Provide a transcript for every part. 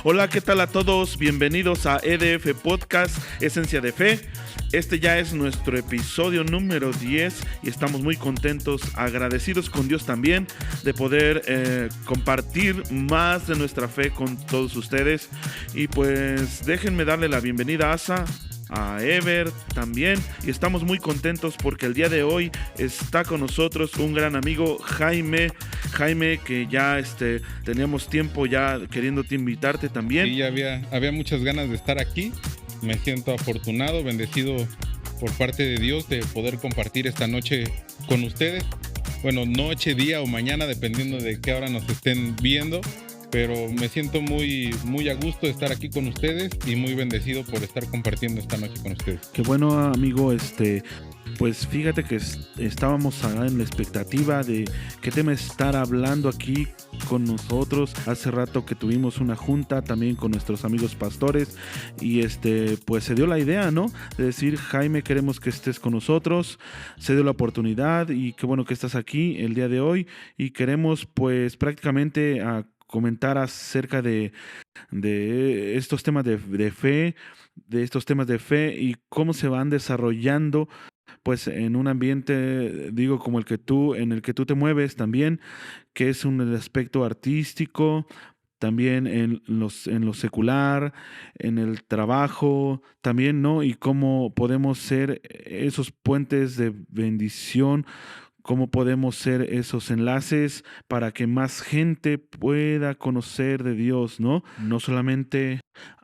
Hola, ¿qué tal a todos? Bienvenidos a EDF Podcast, Esencia de Fe. Este ya es nuestro episodio número 10 y estamos muy contentos, agradecidos con Dios también de poder compartir más de nuestra fe con todos ustedes. Y pues déjenme darle la bienvenida a Asa, a Ever también, y estamos muy contentos porque el día de hoy está con nosotros un gran amigo, Jaime, que ya teníamos tiempo ya queriéndote invitarte también. Sí, ya había muchas ganas de estar aquí. Me siento afortunado, bendecido por parte de Dios de poder compartir esta noche con ustedes. Bueno, noche, día o mañana, dependiendo de qué hora nos estén viendo. Pero me siento muy, muy a gusto de estar aquí con ustedes y muy bendecido por estar compartiendo esta noche con ustedes. Qué bueno, amigo, pues fíjate que estábamos en la expectativa de qué tema estar hablando aquí con nosotros. Hace rato que tuvimos una junta también con nuestros amigos pastores y pues se dio la idea, ¿no? De decir, Jaime, queremos que estés con nosotros. Se dio la oportunidad y qué bueno que estás aquí el día de hoy y queremos pues prácticamente comentar acerca de estos temas de fe, de estos temas de fe y cómo se van desarrollando pues en un ambiente, digo, como en el que tú te mueves también, que es un aspecto artístico, también en lo secular, en el trabajo, también, ¿no? Y cómo podemos ser esos puentes de bendición, cómo podemos ser esos enlaces para que más gente pueda conocer de Dios, ¿no? No solamente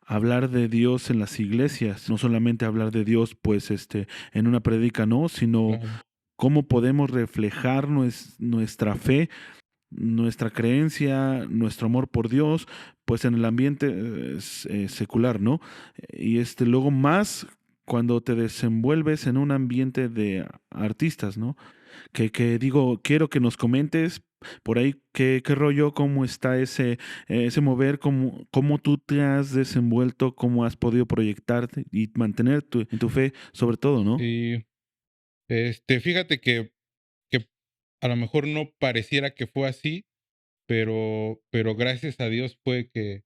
hablar de Dios en las iglesias, no solamente hablar de Dios, pues, en una prédica, no, sino Claro. cómo podemos reflejar nuestra fe, nuestra creencia, nuestro amor por Dios, pues en el ambiente secular, ¿no? Y luego más cuando te desenvuelves en un ambiente de artistas, ¿no? Que digo, quiero que nos comentes por ahí qué rollo, cómo está ese mover, cómo tú te has desenvuelto, cómo has podido proyectarte y mantener en tu fe, sobre todo, ¿no? Y fíjate que a lo mejor no pareciera que fue así, pero gracias a Dios fue que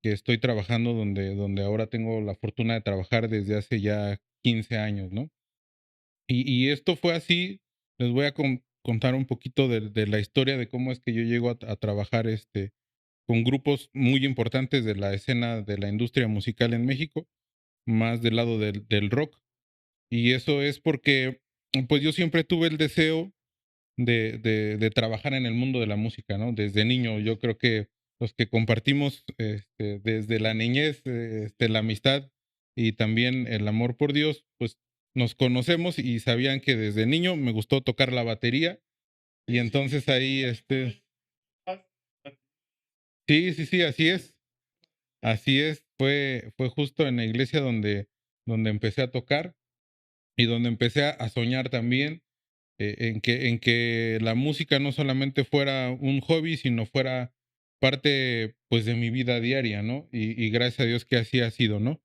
estoy trabajando donde ahora tengo la fortuna de trabajar desde hace ya 15 años, ¿no? Y esto fue así. Les voy a contar un poquito de la historia de cómo es que yo llego a trabajar con grupos muy importantes de la escena de la industria musical en México, más del lado del rock. Y eso es porque, pues yo siempre tuve el deseo de trabajar en el mundo de la música, ¿no? Desde niño, yo creo que los que compartimos desde la niñez, la amistad y también el amor por Dios, pues nos conocemos y sabían que desde niño me gustó tocar la batería y entonces ahí, sí, sí, sí, así es, fue justo en la iglesia donde empecé a tocar y donde empecé a soñar también en que la música no solamente fuera un hobby, sino fuera parte, pues, de mi vida diaria, ¿no? Y gracias a Dios que así ha sido, ¿no?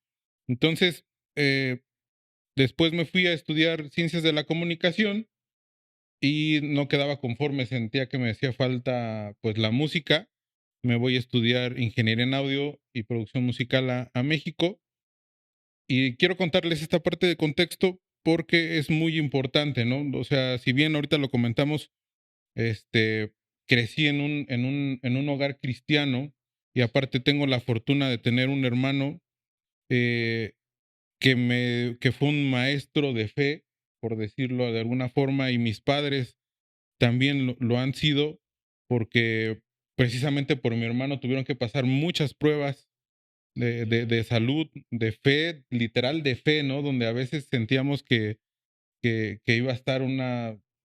Entonces, eh, después me fui a estudiar ciencias de la comunicación y no quedaba conforme, sentía que me hacía falta, pues, la música. Me voy a estudiar ingeniería en audio y producción musical a México. Y quiero contarles esta parte de contexto porque es muy importante, ¿no? O sea, si bien ahorita lo comentamos, este, crecí en un hogar cristiano y aparte tengo la fortuna de tener un hermano eh, que fue un maestro de fe, por decirlo de alguna forma, y mis padres también lo han sido porque precisamente por mi hermano tuvieron que pasar muchas pruebas de salud, de fe, literal de fe, ¿no? Donde a veces sentíamos que iba a estar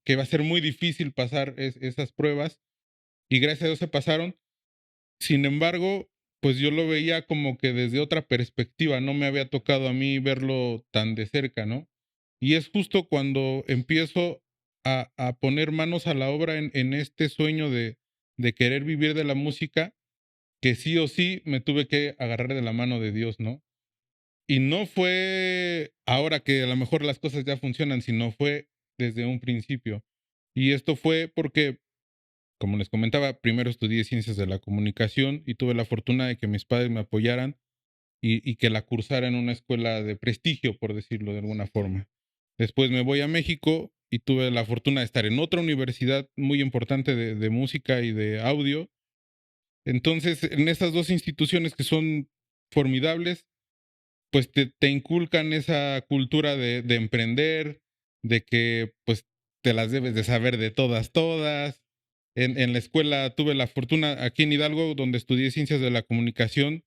que iba a ser muy difícil pasar esas pruebas y gracias a Dios se pasaron. Sin embargo, pues yo lo veía como que desde otra perspectiva, no me había tocado a mí verlo tan de cerca, ¿no? Y es justo cuando empiezo a poner manos a la obra en este sueño de querer vivir de la música, que sí o sí me tuve que agarrar de la mano de Dios, ¿no? Y no fue ahora que a lo mejor las cosas ya funcionan, sino fue desde un principio. Y esto fue porque Como les comentaba, primero estudié ciencias de la comunicación y tuve la fortuna de que mis padres me apoyaran y que la cursara en una escuela de prestigio, por decirlo de alguna forma. Después me voy a México y tuve la fortuna de estar en otra universidad muy importante de música y de audio. Entonces, en estas dos instituciones que son formidables, pues te inculcan esa cultura de emprender, de que pues te las debes de saber de todas, todas. En la escuela tuve la fortuna aquí en Hidalgo, donde estudié ciencias de la comunicación,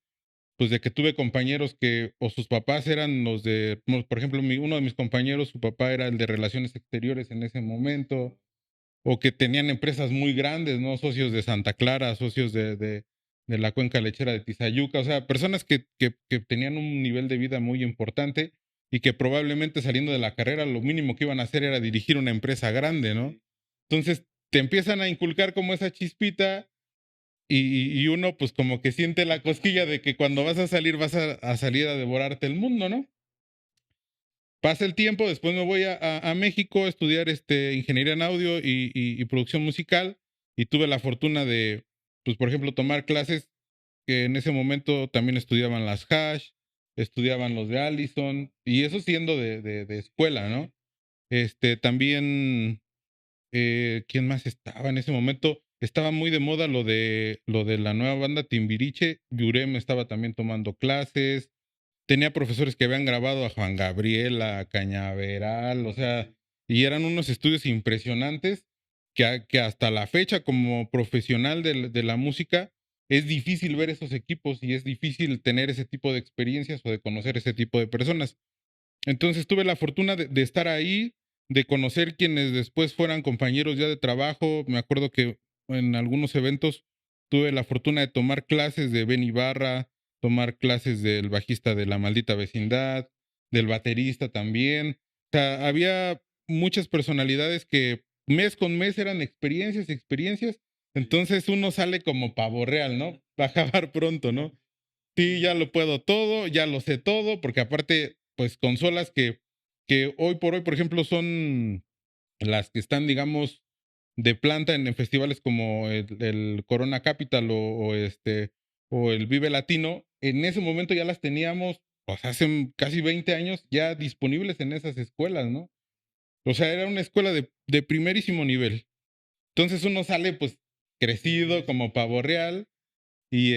pues de que tuve compañeros que o sus papás eran los de, por ejemplo, uno de mis compañeros, su papá era el de relaciones exteriores en ese momento, o que tenían empresas muy grandes, ¿no? Socios de Santa Clara, socios de la cuenca lechera de Tizayuca, o sea, personas que tenían un nivel de vida muy importante y que probablemente saliendo de la carrera lo mínimo que iban a hacer era dirigir una empresa grande, ¿no? Entonces te empiezan a inculcar como esa chispita y uno pues como que siente la cosquilla de que cuando vas a salir vas a salir a devorarte el mundo, ¿no? Pasa el tiempo, después me voy a México a estudiar ingeniería en audio y producción musical y tuve la fortuna de, pues por ejemplo, tomar clases que en ese momento también estudiaban las Hash, estudiaban los de Allison y eso siendo de escuela, ¿no? También, ¿quién más estaba en ese momento? Estaba muy de moda lo de la nueva banda Timbiriche, Yurem estaba también tomando clases, tenía profesores que habían grabado a Juan Gabriel, a Cañaveral, o sea, y eran unos estudios impresionantes que hasta la fecha, como profesional de la música, es difícil ver esos equipos y es difícil tener ese tipo de experiencias o de conocer ese tipo de personas. Entonces tuve la fortuna de estar ahí, de conocer quienes después fueran compañeros ya de trabajo. Me acuerdo que en algunos eventos tuve la fortuna de tomar clases de Ben Ibarra, tomar clases del bajista de La Maldita Vecindad, del baterista también. O sea, había muchas personalidades que mes con mes eran experiencias, experiencias. Entonces uno sale como pavo real, ¿no? Va a acabar pronto, ¿no? Sí, ya lo puedo todo, ya lo sé todo, porque aparte, pues consolas que hoy por hoy, por ejemplo, son las que están, digamos, de planta en festivales como el Corona Capital o el Vive Latino, en ese momento ya las teníamos, pues hace casi 20 años ya disponibles en esas escuelas, ¿no? O sea, era una escuela de primerísimo nivel. Entonces uno sale pues crecido como pavo real y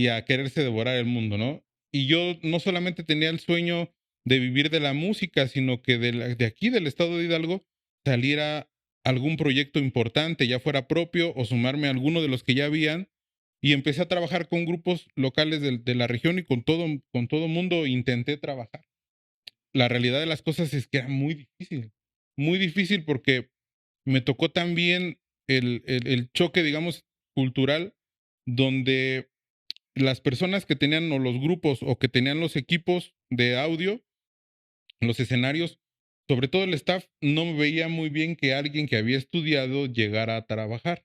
a quererse devorar el mundo, ¿no? Y yo no solamente tenía el sueño de vivir de la música, sino que de aquí, del estado de Hidalgo, saliera algún proyecto importante, ya fuera propio o sumarme a alguno de los que ya habían. Y empecé a trabajar con grupos locales de la región y con todo mundo intenté trabajar. La realidad de las cosas es que era muy difícil porque me tocó también el choque, digamos, cultural, donde las personas que tenían o los grupos o que tenían los equipos de audio, los escenarios, sobre todo el staff, no me veía muy bien que alguien que había estudiado llegara a trabajar.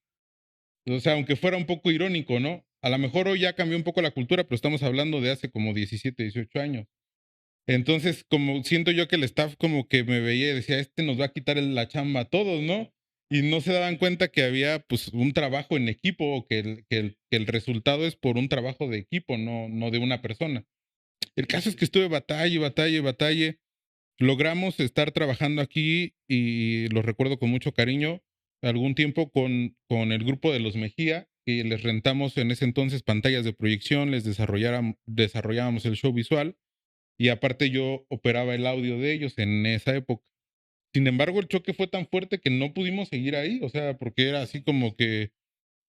O sea, aunque fuera un poco irónico, ¿no? A lo mejor hoy ya cambió un poco la cultura, pero estamos hablando de hace como 17, 18 años. Entonces, como siento yo que el staff como que me veía y decía, este nos va a quitar la chamba a todos, ¿no? Y no se daban cuenta que había pues un trabajo en equipo, o que el resultado es por un trabajo de equipo, no de una persona. El caso es que estuve batalla, batalla, batalla. Logramos estar trabajando aquí y lo recuerdo con mucho cariño, algún tiempo con el grupo de los Mejía, y les rentamos en ese entonces pantallas de proyección, les desarrollábamos el show visual y aparte yo operaba el audio de ellos en esa época. Sin embargo, el choque fue tan fuerte que no pudimos seguir ahí, o sea, porque era así como que,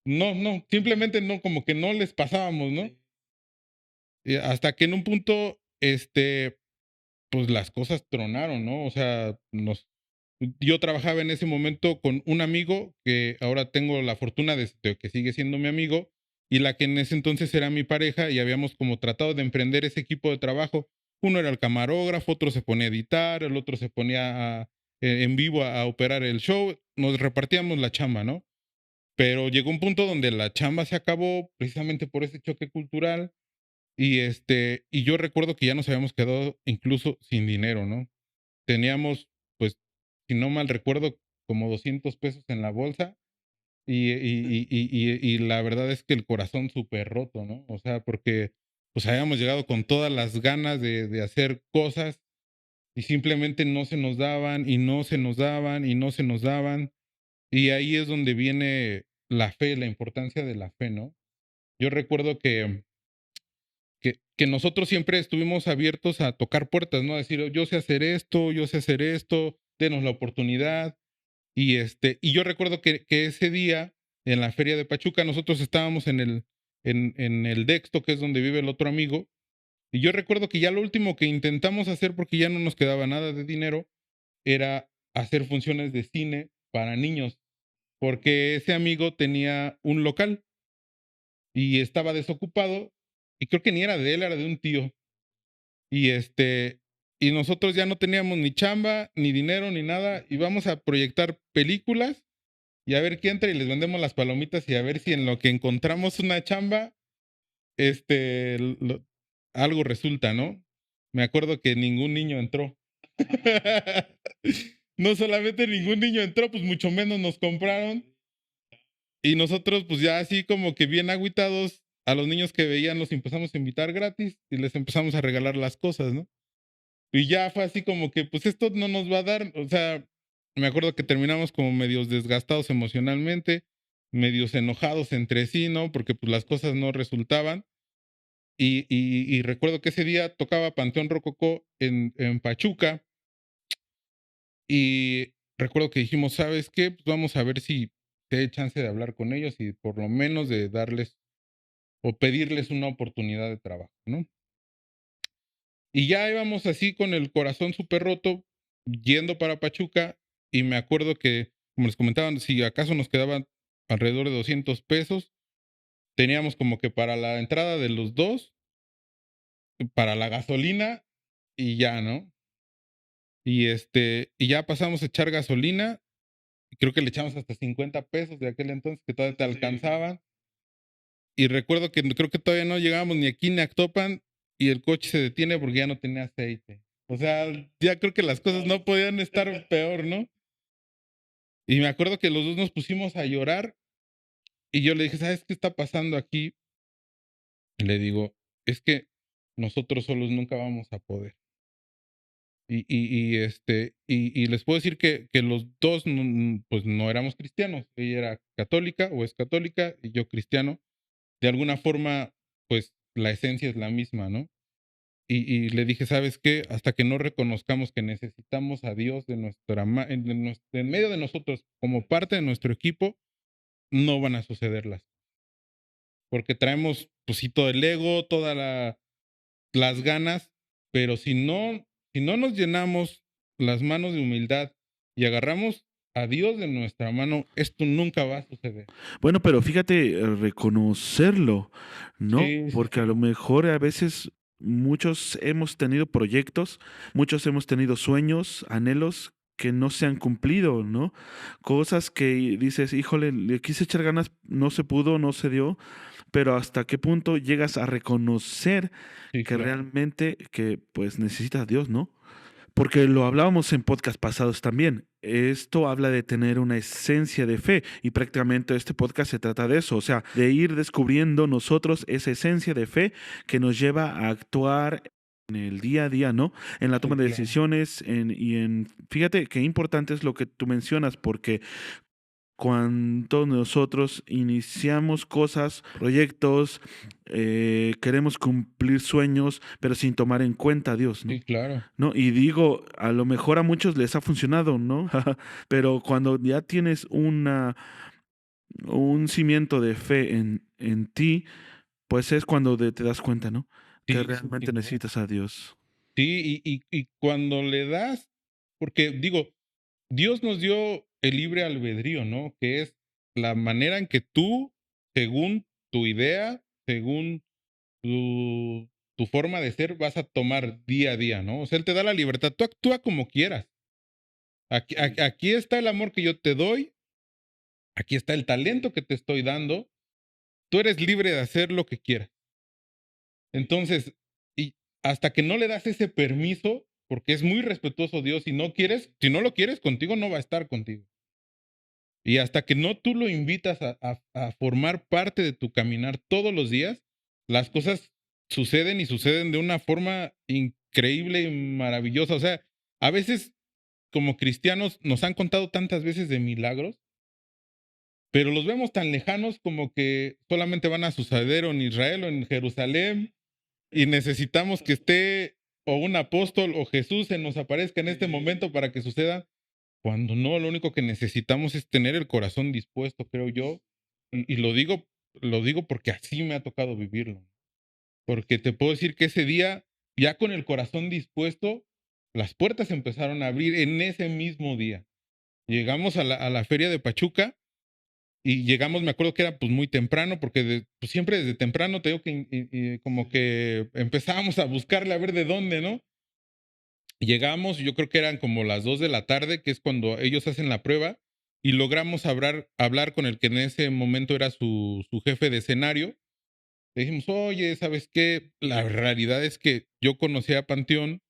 no, simplemente no, como que no les pasábamos, ¿no? Hasta que en un punto, pues las cosas tronaron, ¿no? O sea, yo trabajaba en ese momento con un amigo que ahora tengo la fortuna de que sigue siendo mi amigo y la que en ese entonces era mi pareja y habíamos como tratado de emprender ese equipo de trabajo. Uno era el camarógrafo, otro se ponía a editar, el otro se ponía en vivo a operar el show, nos repartíamos la chamba, ¿no? Pero llegó un punto donde la chamba se acabó precisamente por ese choque cultural y yo recuerdo que ya nos habíamos quedado incluso sin dinero, ¿no? Teníamos, pues, si no mal recuerdo, como 200 pesos en la bolsa y la verdad es que el corazón súper roto, ¿no? O sea, porque pues habíamos llegado con todas las ganas de hacer cosas y simplemente no se nos daban y no se nos daban y no se nos daban. Y ahí es donde viene la fe, la importancia de la fe, ¿no? Yo recuerdo que nosotros siempre estuvimos abiertos a tocar puertas, ¿no? A decir, yo sé hacer esto, denos la oportunidad. Y yo recuerdo que ese día, en la feria de Pachuca, nosotros estábamos en el Dexto, que es donde vive el otro amigo, y yo recuerdo que ya lo último que intentamos hacer, porque ya no nos quedaba nada de dinero, era hacer funciones de cine para niños, porque ese amigo tenía un local y estaba desocupado, y creo que ni era de él, era de un tío. Y y nosotros ya no teníamos ni chamba, ni dinero, ni nada, y vamos a proyectar películas y a ver quién entra y les vendemos las palomitas y a ver si en lo que encontramos una chamba, lo algo resulta, ¿no? Me acuerdo que ningún niño entró. No solamente ningún niño entró, pues mucho menos nos compraron. Y nosotros, pues ya así como que bien agüitados, a los niños que veían los empezamos a invitar gratis y les empezamos a regalar las cosas, ¿no? Y ya fue así como que, pues esto no nos va a dar, o sea, me acuerdo que terminamos como medios desgastados emocionalmente, medios enojados entre sí, ¿no? Porque pues las cosas no resultaban. Y recuerdo que ese día tocaba Panteón Rococó en Pachuca y recuerdo que dijimos, ¿sabes qué? Pues vamos a ver si te hay chance de hablar con ellos y por lo menos de darles o pedirles una oportunidad de trabajo, ¿no? Y ya íbamos así con el corazón súper roto, yendo para Pachuca, y me acuerdo que, como les comentaban, si acaso nos quedaban alrededor de 200 pesos, teníamos como que para la entrada de los dos, para la gasolina y ya, ¿no? Y ya pasamos a echar gasolina, y creo que le echamos hasta 50 pesos de aquel entonces, que todavía te alcanzaban. Y recuerdo que creo que todavía no llegábamos ni aquí ni a Actopan, y el coche se detiene porque ya no tenía aceite. O sea, ya creo que las cosas no podían estar peor, ¿no? Y me acuerdo que los dos nos pusimos a llorar y yo le dije, ¿sabes qué está pasando aquí? Y le digo, es que nosotros solos nunca vamos a poder. Y les puedo decir que los dos pues no éramos cristianos. Ella era católica o es católica y yo cristiano. De alguna forma, pues la esencia es la misma, ¿no? Y le dije, ¿sabes qué? Hasta que no reconozcamos que necesitamos a Dios de en medio de nosotros, como parte de nuestro equipo, no van a suceder porque traemos, pues sí, todo el ego, las ganas, pero si no nos llenamos las manos de humildad y agarramos a Dios de nuestra mano, esto nunca va a suceder. Bueno, pero fíjate, reconocerlo, ¿no? Sí, sí, Porque a sí. lo mejor a veces muchos hemos tenido proyectos, muchos hemos tenido sueños, anhelos que no se han cumplido, ¿no? Cosas que dices, híjole, le quise echar ganas, no se pudo, no se dio, pero hasta qué punto llegas a reconocer Sí, que claro. realmente que pues necesitas a Dios, ¿no? Porque lo hablábamos en podcast pasados también. Esto habla de tener una esencia de fe y prácticamente este podcast se trata de eso, o sea, de ir descubriendo nosotros esa esencia de fe que nos lleva a actuar en el día a día, ¿no? En la toma Sí, de claro. decisiones, fíjate qué importante es lo que tú mencionas, porque cuando nosotros iniciamos cosas, proyectos, queremos cumplir sueños, pero sin tomar en cuenta a Dios, ¿no? Sí, claro. ¿No? Y digo, a lo mejor a muchos les ha funcionado, ¿no? Pero cuando ya tienes un cimiento de fe en ti, pues es cuando te das cuenta, ¿no? Que Sí, sí, sí, realmente claro. necesitas a Dios. Sí, y cuando le das, porque digo, Dios nos dio el libre albedrío, ¿no? Que es la manera en que tú, según tu idea, según tu, tu forma de ser, vas a tomar día a día, ¿no? O sea, Él te da la libertad. Tú actúa como quieras. Aquí está el amor que yo te doy, aquí está el talento que te estoy dando. Tú eres libre de hacer lo que quieras. Entonces, y hasta que no le das ese permiso, porque es muy respetuoso Dios, si no lo quieres, contigo no va a estar contigo. Y hasta que no tú lo invitas a formar parte de tu caminar todos los días, las cosas suceden y suceden de una forma increíble y maravillosa. O sea, a veces como cristianos nos han contado tantas veces de milagros, pero los vemos tan lejanos como que solamente van a suceder o en Israel o en Jerusalén y necesitamos que esté o un apóstol o Jesús se nos aparezca en este momento para que suceda, cuando no, lo único que necesitamos es tener el corazón dispuesto, creo yo, y lo digo porque así me ha tocado vivirlo, porque te puedo decir que ese día, ya con el corazón dispuesto, las puertas empezaron a abrir en ese mismo día. Llegamos a la feria de Pachuca y llegamos, me acuerdo que era pues muy temprano, porque pues, siempre desde temprano te digo que como que empezábamos a buscarle a ver de dónde, ¿no? Llegamos, yo creo que eran como las 2 de la tarde, que es cuando ellos hacen la prueba, y logramos hablar con el que en ese momento era su jefe de escenario. Le dijimos, oye, ¿sabes qué? La realidad es que yo conocí a Panteón,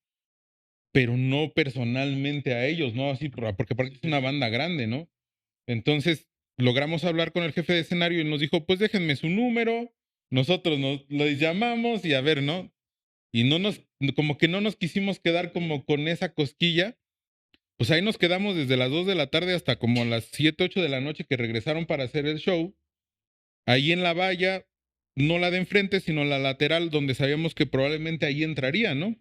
pero no personalmente a ellos, ¿no? Así, porque aparte es una banda grande, ¿no? Entonces, logramos hablar con el jefe de escenario y nos dijo, pues déjenme su número, nosotros nos lo llamamos y a ver, ¿no? Y como que no nos quisimos quedar como con esa cosquilla, pues ahí nos quedamos desde las 2 de la tarde hasta como a las 7, 8 de la noche que regresaron para hacer el show, ahí en la valla, no la de enfrente, sino la lateral, donde sabíamos que probablemente ahí entraría, ¿no?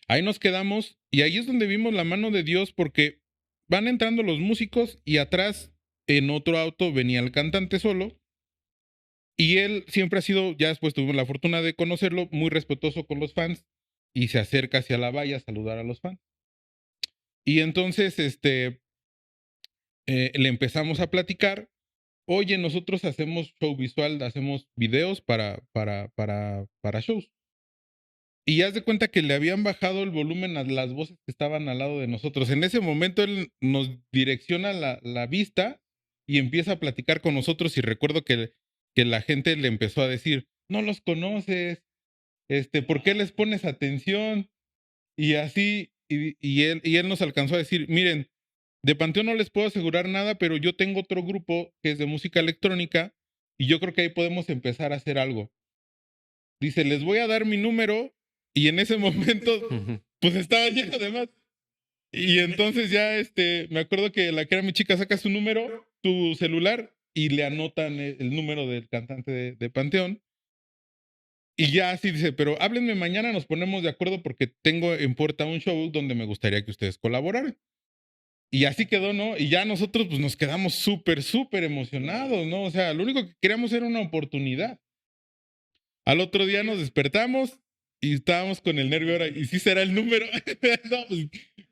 Ahí nos quedamos y ahí es donde vimos la mano de Dios porque van entrando los músicos y atrás en otro auto venía el cantante solo y él siempre ha sido, ya después tuvimos la fortuna de conocerlo, muy respetuoso con los fans y se acerca hacia la valla a saludar a los fans. Y entonces, le empezamos a platicar, oye, nosotros hacemos show visual, hacemos videos para shows. Y haz de cuenta que le habían bajado el volumen a las voces que estaban al lado de nosotros. En ese momento él nos direcciona la vista y empieza a platicar con nosotros y recuerdo que la gente le empezó a decir, no los conoces, ¿por qué les pones atención? Y así, y él nos alcanzó a decir, miren, de Panteón no les puedo asegurar nada, pero yo tengo otro grupo que es de música electrónica y yo creo que ahí podemos empezar a hacer algo. Dice, les voy a dar mi número y en ese momento, pues estaba lleno de más. Y entonces ya, me acuerdo que la que era mi chica saca su número, su celular y le anotan el número del cantante de Panteón. Y ya así dice, pero háblenme mañana, nos ponemos de acuerdo porque tengo en puerta un show donde me gustaría que ustedes colaboraran. Y así quedó, ¿no? Y ya nosotros pues nos quedamos súper, súper emocionados, ¿no? O sea, lo único que queríamos era una oportunidad. Al otro día nos despertamos y estábamos con el nervio ahora, ¿y si será el número? No, pues,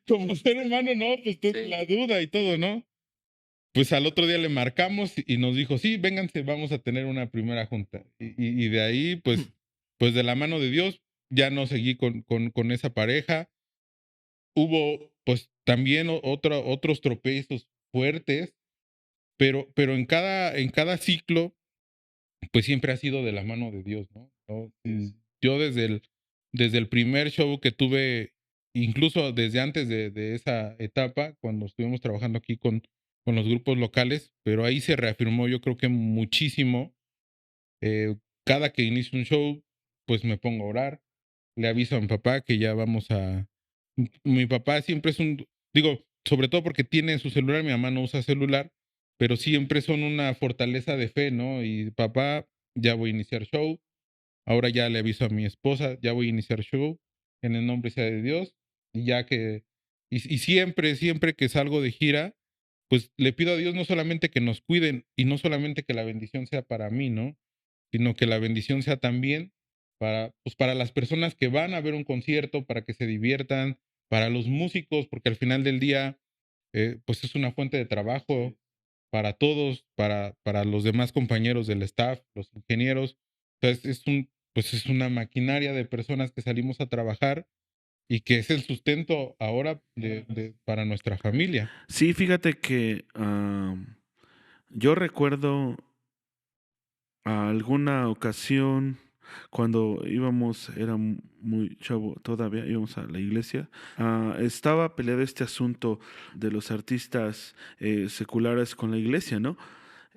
como ser humano, no, pues la duda y todo, ¿no? Pues al otro día le marcamos y nos dijo, sí, vénganse, vamos a tener una primera junta. Y de ahí, pues de la mano de Dios, ya no seguí con esa pareja. Hubo, pues también otros tropiezos fuertes, pero en cada ciclo pues siempre ha sido de la mano de Dios, ¿no? Yo desde el primer show que tuve, incluso desde antes de esa etapa, cuando estuvimos trabajando aquí con los grupos locales, pero ahí se reafirmó yo creo que muchísimo. Eh, Cada que inicio un show, pues me pongo a orar, le aviso a mi papá que ya vamos mi papá siempre es digo, sobre todo porque tiene su celular, mi mamá no usa celular, pero siempre son una fortaleza de fe, ¿no? Y papá, ya voy a iniciar show, ahora ya le aviso a mi esposa, ya voy a iniciar show, en el nombre sea de Dios, y ya que, y siempre, siempre que salgo de gira, pues le pido a Dios no solamente que nos cuiden y no solamente que la bendición sea para mí, ¿no? Sino que la bendición sea también pues para las personas que van a ver un concierto, para que se diviertan, para los músicos, porque al final del día, pues es una fuente de trabajo para todos, para los demás compañeros del staff, los ingenieros. Entonces pues es una maquinaria de personas que salimos a trabajar y que es el sustento ahora para nuestra familia. Sí, fíjate que yo recuerdo alguna ocasión, cuando íbamos, era muy chavo todavía, íbamos a la iglesia, estaba peleado este asunto de los artistas seculares con la iglesia, ¿no?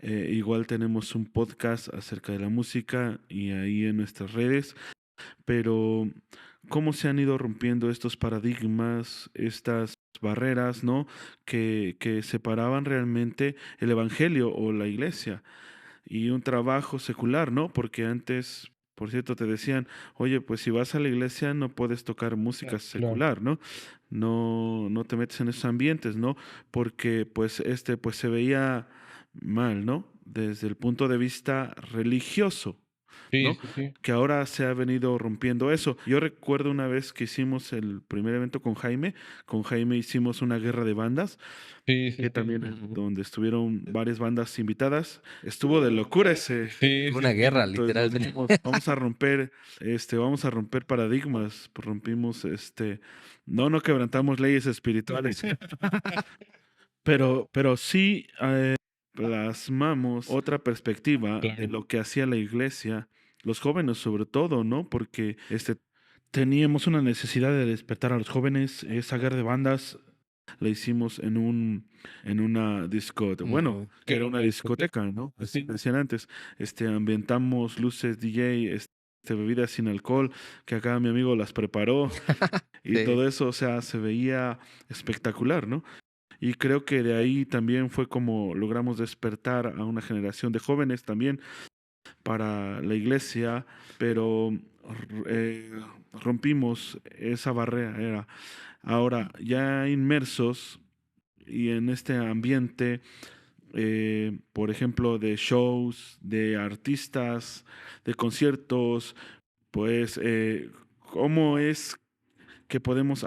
Igual tenemos un podcast acerca de la música y ahí en nuestras redes, pero cómo se han ido rompiendo estos paradigmas, estas barreras, ¿no? Que separaban realmente el evangelio o la iglesia y un trabajo secular, ¿no? Porque antes, por cierto, te decían, oye, pues si vas a la iglesia no puedes tocar música Claro. secular, ¿no? No, no te metes en esos ambientes, ¿no? Porque pues pues se veía mal, ¿no? Desde el punto de vista religioso, Sí, ¿no? sí, sí. Que ahora se ha venido rompiendo eso. Yo recuerdo una vez que hicimos el primer evento con Jaime hicimos una guerra de bandas Sí, sí, que sí. también donde estuvieron varias bandas invitadas. Estuvo de locura ese. Sí, Una sí, sí. guerra, Entonces nos literalmente. dijimos, vamos a romper paradigmas, rompimos, no quebrantamos leyes espirituales, pero sí plasmamos otra perspectiva de Claro. lo que hacía la iglesia, los jóvenes sobre todo, ¿no? Porque teníamos una necesidad de despertar a los jóvenes, esa guerra de bandas la hicimos en una discoteca. Bueno, Ujú. que Que era era una una discoteca. discoteca, ¿no? Así Sí. decían antes. Ambientamos luces DJ, bebidas sin alcohol, que acá mi amigo las preparó y Sí. todo eso, o sea, se veía espectacular, ¿no? Y creo que de ahí también fue como logramos despertar a una generación de jóvenes también para la iglesia, pero rompimos esa barrera. Ahora, ya inmersos y en este ambiente, por ejemplo, de shows, de artistas, de conciertos, pues, ¿cómo es que podemos,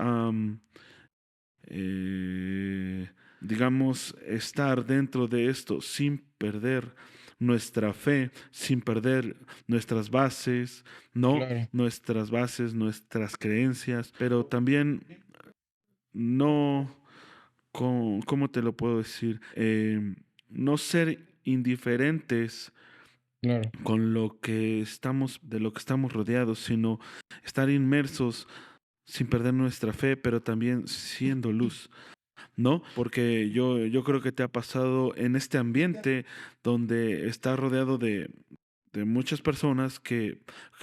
eh, digamos, estar dentro de esto sin perder nuestra fe, sin perder nuestras bases, ¿no? Claro. Nuestras bases, nuestras creencias, pero también no, ¿cómo te lo puedo decir? No ser indiferentes Claro. con de lo que estamos rodeados, sino estar inmersos sin perder nuestra fe, pero también siendo luz, ¿no? Porque yo creo que te ha pasado en este ambiente donde estás rodeado de muchas personas que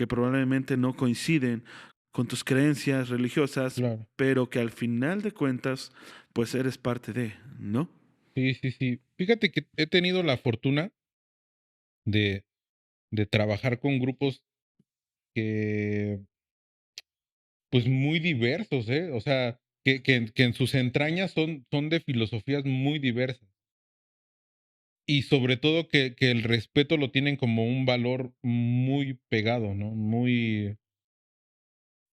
probablemente no coinciden con tus creencias religiosas, Claro. pero que al final de cuentas, pues eres parte de, ¿no? Sí, sí, sí. Fíjate que he tenido la fortuna de, de trabajar con grupos que, pues, muy diversos, ¿eh? O sea, que en sus entrañas son de filosofías muy diversas. Y sobre todo que el respeto lo tienen como un valor muy pegado, ¿no? Muy,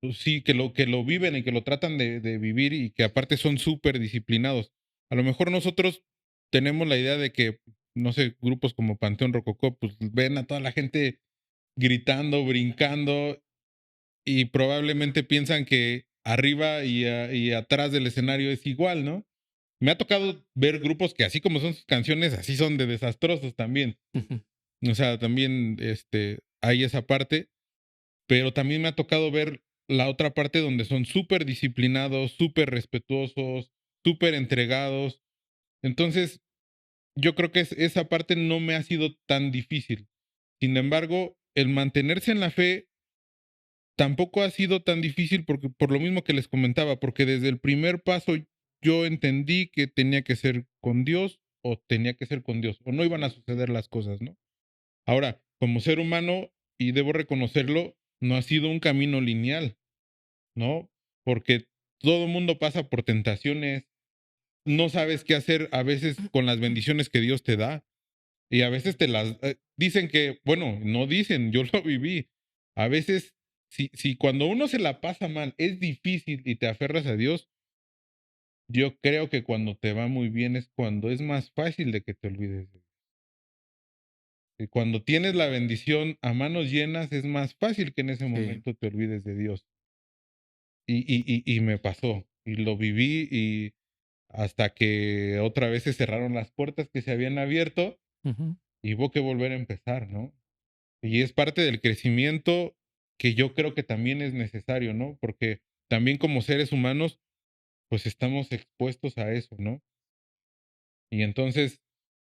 pues sí, que lo viven y que lo tratan de vivir y que aparte son súper disciplinados. A lo mejor nosotros tenemos la idea de que, no sé, grupos como Panteón Rococó, pues ven a toda la gente gritando, brincando y probablemente piensan que arriba y atrás del escenario es igual, ¿no? Me ha tocado ver grupos que así como son sus canciones, así son de desastrosos también. O sea, también hay esa parte, pero también me ha tocado ver la otra parte donde son súper disciplinados, súper respetuosos, súper entregados. Entonces, yo creo que esa parte no me ha sido tan difícil. Sin embargo, el mantenerse en la fe tampoco ha sido tan difícil porque, por lo mismo que les comentaba, porque desde el primer paso yo entendí que tenía que ser con Dios o tenía que ser con Dios, o no iban a suceder las cosas, ¿no? Ahora, como ser humano, y debo reconocerlo, no ha sido un camino lineal, ¿no? Porque todo el mundo pasa por tentaciones, no sabes qué hacer a veces con las bendiciones que Dios te da, y a veces te las dicen que, bueno, no dicen, yo lo viví. A veces, si cuando uno se la pasa mal es difícil y te aferras a Dios, yo creo que cuando te va muy bien es cuando es más fácil de que te olvides de Dios. Y cuando tienes la bendición a manos llenas, es más fácil que en ese Sí. momento te olvides de Dios. Y me pasó, y lo viví, y hasta que otra vez se cerraron las puertas que se habían abierto, Ujú. y hubo que volver a empezar, ¿no? Y es parte del crecimiento que yo creo que también es necesario, ¿no? Porque también como seres humanos, pues estamos expuestos a eso, ¿no? Y entonces,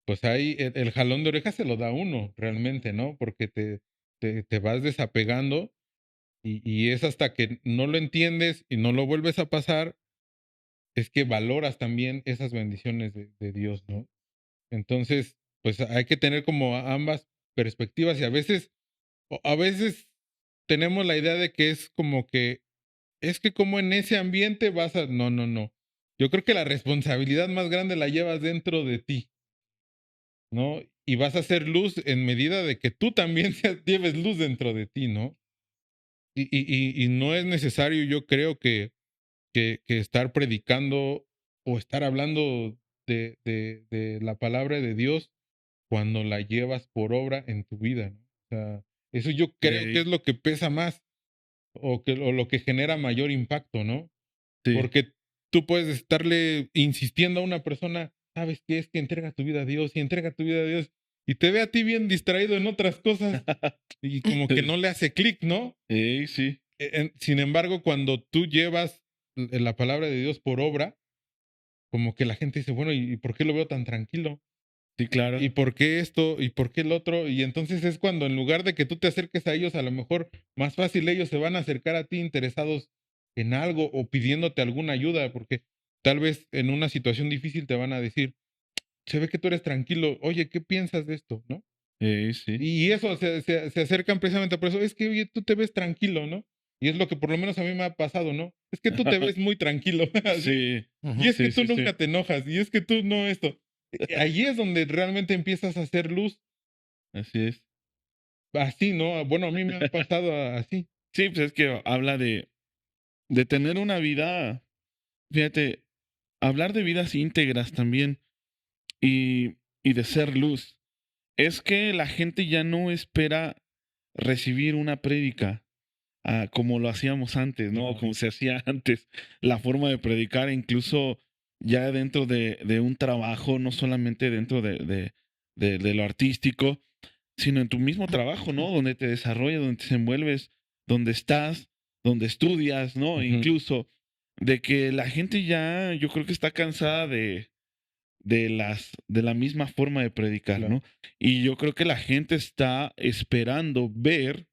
pues ahí el jalón de orejas se lo da uno realmente, ¿no? Porque te vas desapegando y es hasta que no lo entiendes y no lo vuelves a pasar, es que valoras también esas bendiciones de Dios, ¿no? Entonces, pues hay que tener como ambas perspectivas y a veces tenemos la idea de que es como que, es que como en ese ambiente vas a, no, no, no. Yo creo que la responsabilidad más grande la llevas dentro de ti, ¿no? Y vas a hacer luz en medida de que tú también lleves luz dentro de ti, ¿no? Y no es necesario, yo creo que estar predicando o estar hablando de la palabra de Dios cuando la llevas por obra en tu vida, ¿no? O sea, eso yo creo que Ey, es lo que pesa más o lo que genera mayor impacto, ¿no? sí. Porque tú puedes estarle insistiendo a una persona, ¿sabes qué? Es que entrega tu vida a Dios y entrega tu vida a Dios y te ve a ti bien distraído en otras cosas y como que no le hace clic, ¿no? Ey, sí, Sin embargo, cuando tú llevas la palabra de Dios por obra, como que la gente dice, bueno, ¿y por qué lo veo tan tranquilo? sí, claro. ¿Y por qué esto? ¿Y por qué el otro? Y entonces es cuando en lugar de que tú te acerques a ellos, a lo mejor más fácil ellos se van a acercar a ti interesados en algo o pidiéndote alguna ayuda, porque tal vez en una situación difícil te van a decir, se ve que tú eres tranquilo, oye, ¿qué piensas de esto? ¿No? Ey, sí. Y eso se acercan precisamente por eso, es que, oye, tú te ves tranquilo, ¿no? Y es lo que por lo menos a mí me ha pasado, ¿no? Es que tú te ves muy tranquilo, así. Sí, Y Ujú. es que sí, tú sí, sí. nunca te enojas, y es que tú no esto. Allí es donde realmente empiezas a hacer luz. Así es. Así, ¿no? Bueno, a mí me ha pasado así. Sí, pues es que habla de tener una vida, fíjate, hablar de vidas íntegras también y de ser luz. Es que la gente ya no espera recibir una prédica como lo hacíamos antes, ¿no? O No. como se hacía antes. La forma de predicar, incluso ya dentro de un trabajo, no solamente dentro de lo artístico, sino en tu mismo trabajo, ¿no? Donde te desarrollas, donde te desenvuelves, donde estás, donde estudias, ¿no? Ujú. Incluso de que la gente ya, yo creo que está cansada de la misma forma de predicar, Claro. ¿no? Y yo creo que la gente está esperando ver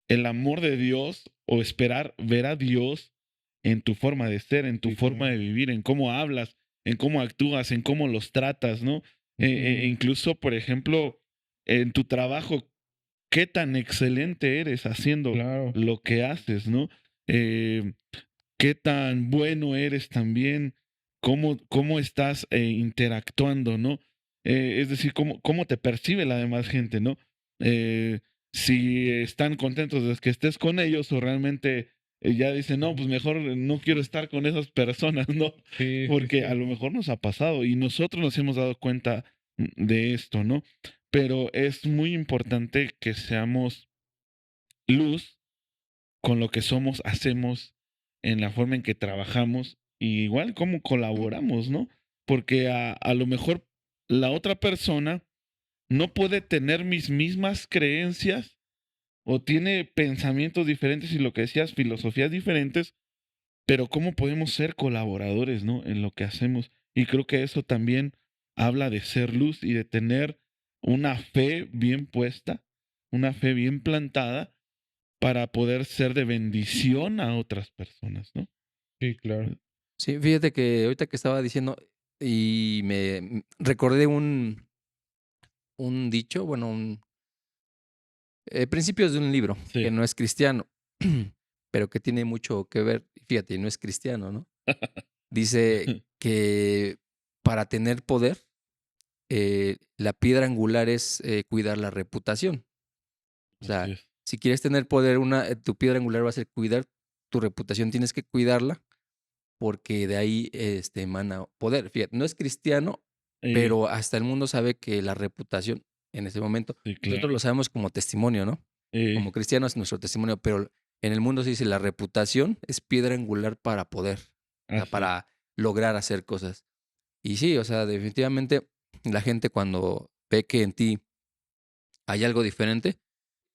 el amor de Dios o esperar ver a Dios en tu forma de ser, en tu Sí, forma claro. de vivir, en cómo hablas, en cómo actúas, en cómo los tratas, ¿no? Ujú. Incluso, por ejemplo, en tu trabajo, qué tan excelente eres haciendo Claro. lo que haces, ¿no? Eh, qué tan bueno eres también, cómo estás interactuando, ¿no? Es decir, cómo te percibe la demás gente, ¿no? Eh, si están contentos de que estés con ellos o realmente ya dicen, no, pues mejor no quiero estar con esas personas, ¿no? Sí, sí, Porque a sí. lo mejor nos ha pasado y nosotros nos hemos dado cuenta de esto, ¿no? Pero es muy importante que seamos luz con lo que somos, hacemos, en la forma en que trabajamos, y igual cómo colaboramos, ¿no? Porque a lo mejor la otra persona no puede tener mis mismas creencias o tiene pensamientos diferentes y lo que decías, filosofías diferentes, pero cómo podemos ser colaboradores, ¿no? En lo que hacemos. Y creo que eso también habla de ser luz y de tener una fe bien puesta, una fe bien plantada para poder ser de bendición a otras personas, ¿no? Sí, claro. Sí, fíjate que ahorita que estaba diciendo y recordé un dicho, bueno, principios de un libro que Sí. no es cristiano, pero que tiene mucho que ver, fíjate, no es cristiano, ¿no? Dice que para tener poder, la piedra angular es cuidar la reputación. O Así sea, es. si quieres tener poder, tu piedra angular va a ser cuidar tu reputación, tienes que cuidarla porque de ahí emana poder. Fíjate, no es cristiano, Eh, pero hasta el mundo sabe que la reputación en ese momento, sí, nosotros lo claro. sabemos como testimonio, ¿no? Como cristianos es nuestro testimonio, pero en el mundo se dice la reputación es piedra angular para poder, o sea, Así es. para lograr hacer cosas. Y sí, o sea, definitivamente la gente cuando ve que en ti hay algo diferente,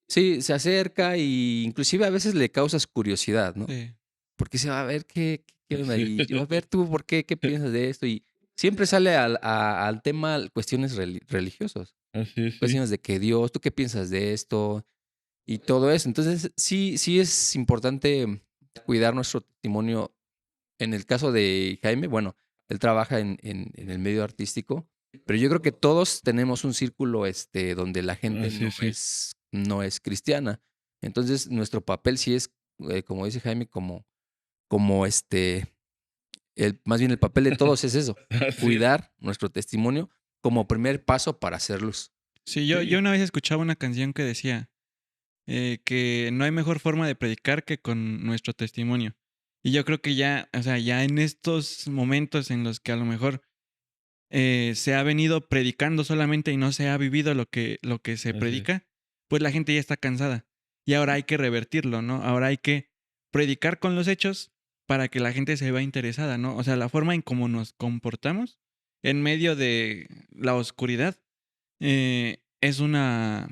Sí, se acerca y inclusive a veces le causas curiosidad, ¿no? Sí. Porque se va a ver qué onda. Sí. Y yo, a ver tú, ¿por qué? ¿Qué piensas de esto? Y siempre sale al tema cuestiones religiosos. Así es, sí. Cuestiones de que Dios, ¿tú qué piensas de esto? Y todo eso. Entonces, sí es importante cuidar nuestro testimonio. En el caso de Jaime, bueno, él trabaja en el medio artístico, pero yo creo que todos tenemos un círculo donde la gente Así es, sí. no es cristiana. Entonces, nuestro papel sí es, como dice Jaime, como más bien el papel de todos es eso, Así es. cuidar nuestro testimonio como primer paso para hacer luz. Sí, yo Sí. una vez escuchaba una canción que decía que no hay mejor forma de predicar que con nuestro testimonio. Y yo creo que ya, o sea, ya en estos momentos en los que a lo mejor se ha venido predicando solamente y no se ha vivido lo que se Así es. predica, pues la gente ya está cansada. Y ahora hay que revertirlo, ¿no? Ahora hay que predicar con los hechos para que la gente se vea interesada, ¿no? O sea, la forma en cómo nos comportamos en medio de la oscuridad es una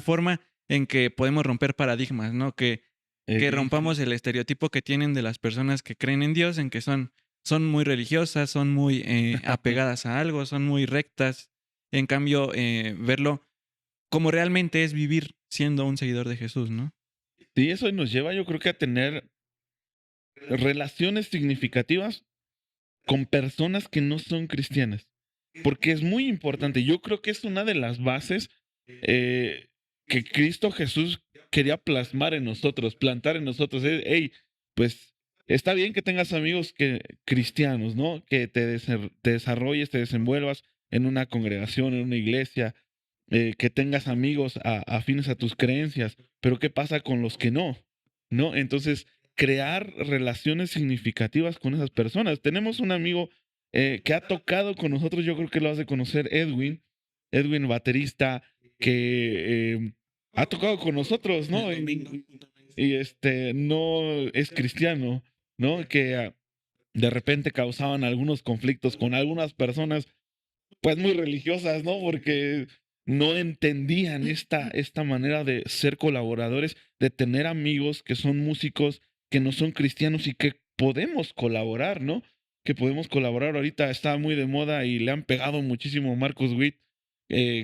forma en que podemos romper paradigmas, ¿no? Que Sí. rompamos el estereotipo que tienen de las personas que creen en Dios, en que son muy religiosas, son muy apegadas a algo, son muy rectas. En cambio, verlo como realmente es vivir siendo un seguidor de Jesús, ¿no? Sí, eso nos lleva, yo creo que a tener relaciones significativas con personas que no son cristianas. Porque es muy importante. Yo creo que es una de las bases que Cristo Jesús quería plasmar en nosotros, plantar en nosotros. Hey, pues está bien que tengas amigos cristianos, ¿no? Que te desarrolles, te desenvuelvas en una congregación, en una iglesia, que tengas amigos afines a tus creencias. Pero ¿qué pasa con los que no? ¿No? Entonces, crear relaciones significativas con esas personas. Tenemos un amigo que ha tocado con nosotros, yo creo que lo has de conocer, Edwin, baterista, que ha tocado con nosotros, ¿no? Y no es cristiano, ¿no? Que de repente causaban algunos conflictos con algunas personas, pues muy religiosas, ¿no? Porque no entendían esta manera de ser colaboradores, de tener amigos que son músicos, que no son cristianos y que podemos colaborar, ¿no? Que podemos colaborar. Ahorita está muy de moda y le han pegado muchísimo Marcus Witt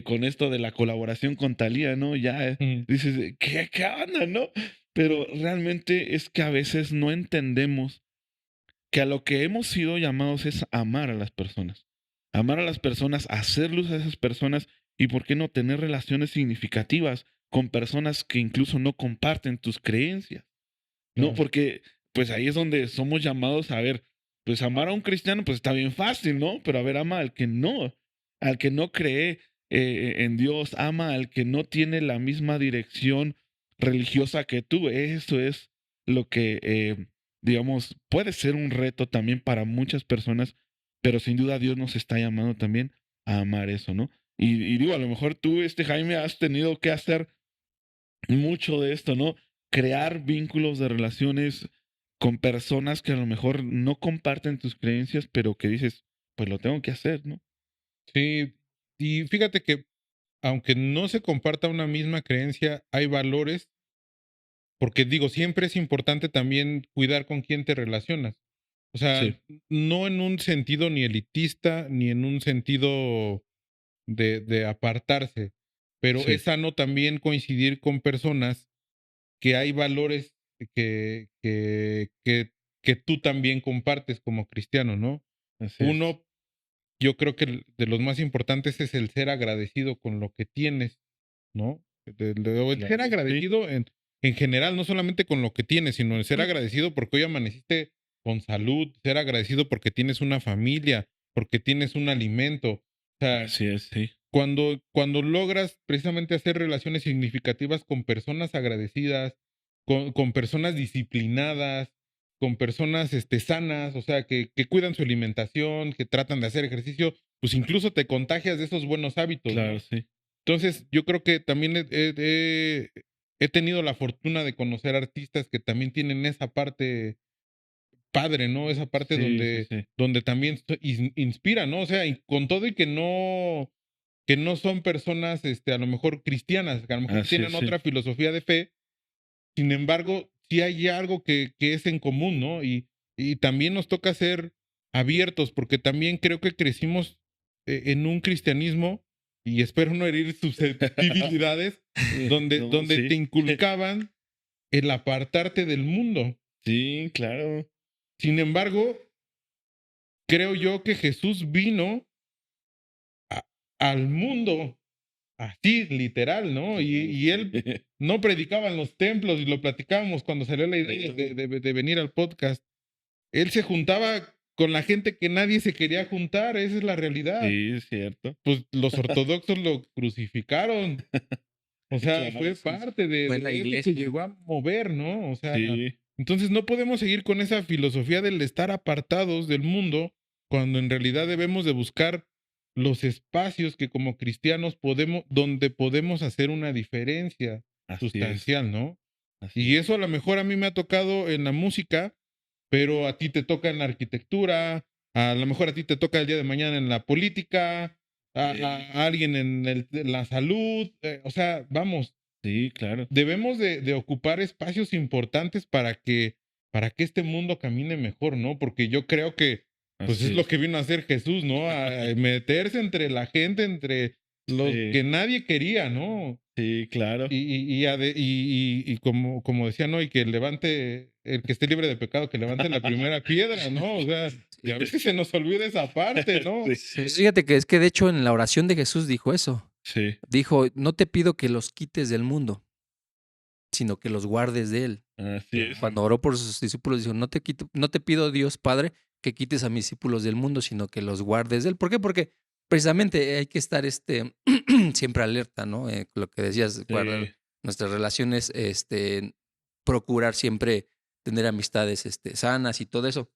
con esto de la colaboración con Thalía, ¿no? Ya dices, ¿qué onda, no? Pero realmente es que a veces no entendemos que a lo que hemos sido llamados es amar a las personas. Amar a las personas, hacer luz a esas personas y, ¿por qué no tener relaciones significativas con personas que incluso no comparten tus creencias? ¿No? Claro. Porque pues ahí es donde somos llamados a ver, pues amar a un cristiano pues está bien fácil, ¿no? Pero a ver, ama al que no cree en Dios, ama al que no tiene la misma dirección religiosa que tú. Eso es lo que, digamos, puede ser un reto también para muchas personas, pero sin duda Dios nos está llamando también a amar eso, ¿no? Y digo, a lo mejor tú, Jaime, has tenido que hacer mucho de esto, ¿no? Crear vínculos de relaciones con personas que a lo mejor no comparten tus creencias, pero que dices, pues lo tengo que hacer, ¿no? Sí, y fíjate que aunque no se comparta una misma creencia, hay valores, porque digo, siempre es importante también cuidar con quién te relacionas. O sea, Sí, no en un sentido ni elitista, ni en un sentido de apartarse, pero sí, es sano también coincidir con personas que hay valores que, que, que, que tú también compartes como cristiano, ¿no? así es. Uno, yo creo que de los más importantes es el ser agradecido con lo que tienes, ¿no? O el ser Claro. Sí, agradecido en general, no solamente con lo que tienes, sino el ser agradecido porque hoy amaneciste con salud, ser agradecido porque tienes una familia, porque tienes un alimento. O sea, así es, sí. cuando logras precisamente hacer relaciones significativas con personas agradecidas, con personas disciplinadas, con personas sanas, o sea, que cuidan su alimentación, que tratan de hacer ejercicio, pues incluso te contagias de esos buenos hábitos, Claro, ¿no? sí. Entonces, yo creo que también he tenido la fortuna de conocer artistas que también tienen esa parte padre, ¿no? Esa parte Sí, sí, donde, sí. donde también inspira, ¿no? O sea, y con todo y que no. que no son personas, a lo mejor cristianas, que a lo mejor Así tienen es, sí. otra filosofía de fe. Sin embargo, sí hay algo que es en común, ¿no? Y también nos toca ser abiertos, porque también creo que crecimos en un cristianismo, y espero no herir susceptibilidades, donde, No, donde te sí. inculcaban el apartarte del mundo. Sí, claro. Sin embargo, creo yo que Jesús vino a- al mundo así, literal, ¿no? Y él no predicaba en los templos, y lo platicábamos cuando salió la idea de venir al podcast. Él se juntaba con la gente que nadie se quería juntar, esa es la realidad. Sí, es cierto. Pues los ortodoxos lo crucificaron. O sea, Claro, fue sí. parte Fue de en la eso que iglesia. llegó a mover, ¿no? O sea, Sí, entonces no podemos seguir con esa filosofía del estar apartados del mundo, cuando en realidad debemos de buscar los espacios que como cristianos donde podemos hacer una diferencia así es. sustancial, ¿no? Así Y es. eso a lo mejor a mí me ha tocado en la música, pero a ti te toca en la arquitectura, a lo mejor a ti te toca el día de mañana en la política, a alguien en la salud, o sea, vamos, Sí, claro. debemos de ocupar espacios importantes para que este mundo camine mejor, ¿no? Porque yo creo que, pues Así es lo es. que vino a hacer Jesús, ¿no? A meterse entre la gente, entre los Sí, que nadie quería, ¿no? sí, claro. Y como decía, ¿no? Y que levante, el que esté libre de pecado, que levante la primera piedra, ¿no? O sea, y a veces se nos olvida esa parte, ¿no? Sí, Fíjate que es que de hecho en la oración de Jesús dijo eso. sí, Dijo, no te pido que los quites del mundo, sino que los guardes de él. así es. Cuando oró por sus discípulos, dijo, no te pido, Dios Padre, que quites a mis discípulos del mundo, sino que los guardes de él. ¿Por qué? Porque precisamente hay que estar siempre alerta, ¿no? Lo que decías, guardar Sí, nuestras relaciones, procurar siempre tener amistades sanas y todo eso.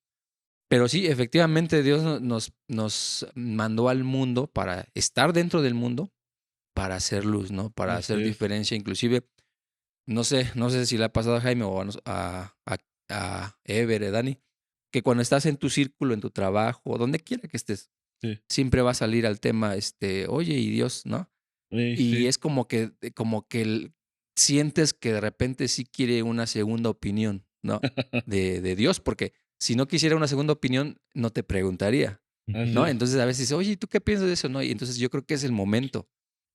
Pero sí, efectivamente, Dios nos mandó al mundo para estar dentro del mundo, para hacer luz, ¿no? Para así hacer es. diferencia. Inclusive, no sé si le ha pasado a Jaime o a Ever, Dani, que cuando estás en tu círculo, en tu trabajo, donde quiera que estés, Sí. siempre va a salir al tema, oye, y Dios, ¿no? Sí, Y sí. es como que sientes que de repente sí quiere una segunda opinión, ¿no? De Dios, porque si no quisiera una segunda opinión, no te preguntaría, Así ¿no? es. Entonces a veces dice, oye, ¿y tú qué piensas de eso? ¿No? Y entonces yo creo que es el momento,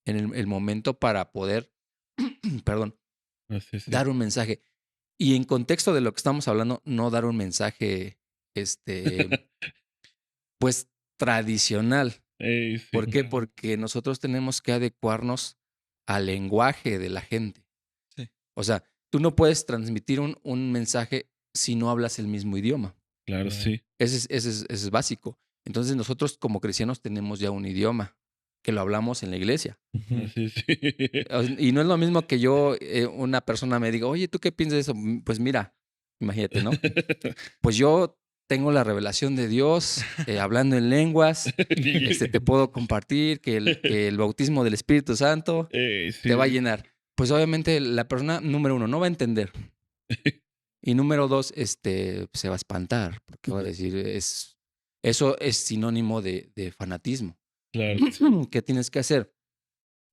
el momento para poder, perdón, Así es, sí. dar un mensaje. Y en contexto de lo que estamos hablando, no dar un mensaje, pues, tradicional. Ey, sí. ¿Por qué? Porque nosotros tenemos que adecuarnos al lenguaje de la gente. Sí. O sea, tú no puedes transmitir un mensaje si no hablas el mismo idioma. Claro, Claro. sí. Ese es básico. Entonces nosotros como cristianos tenemos ya un idioma que lo hablamos en la iglesia. Así es, sí. Y no es lo mismo que yo, una persona me diga, oye, ¿tú qué piensas de eso? Pues mira, imagínate, ¿no? Pues yo tengo la revelación de Dios, hablando en lenguas, te puedo compartir que el bautismo del Espíritu Santo Ey, sí. te va a llenar. Pues obviamente la persona, número uno, no va a entender. Y número dos, se va a espantar, porque va a decir, eso es sinónimo de fanatismo. Claro. ¿Qué tienes que hacer?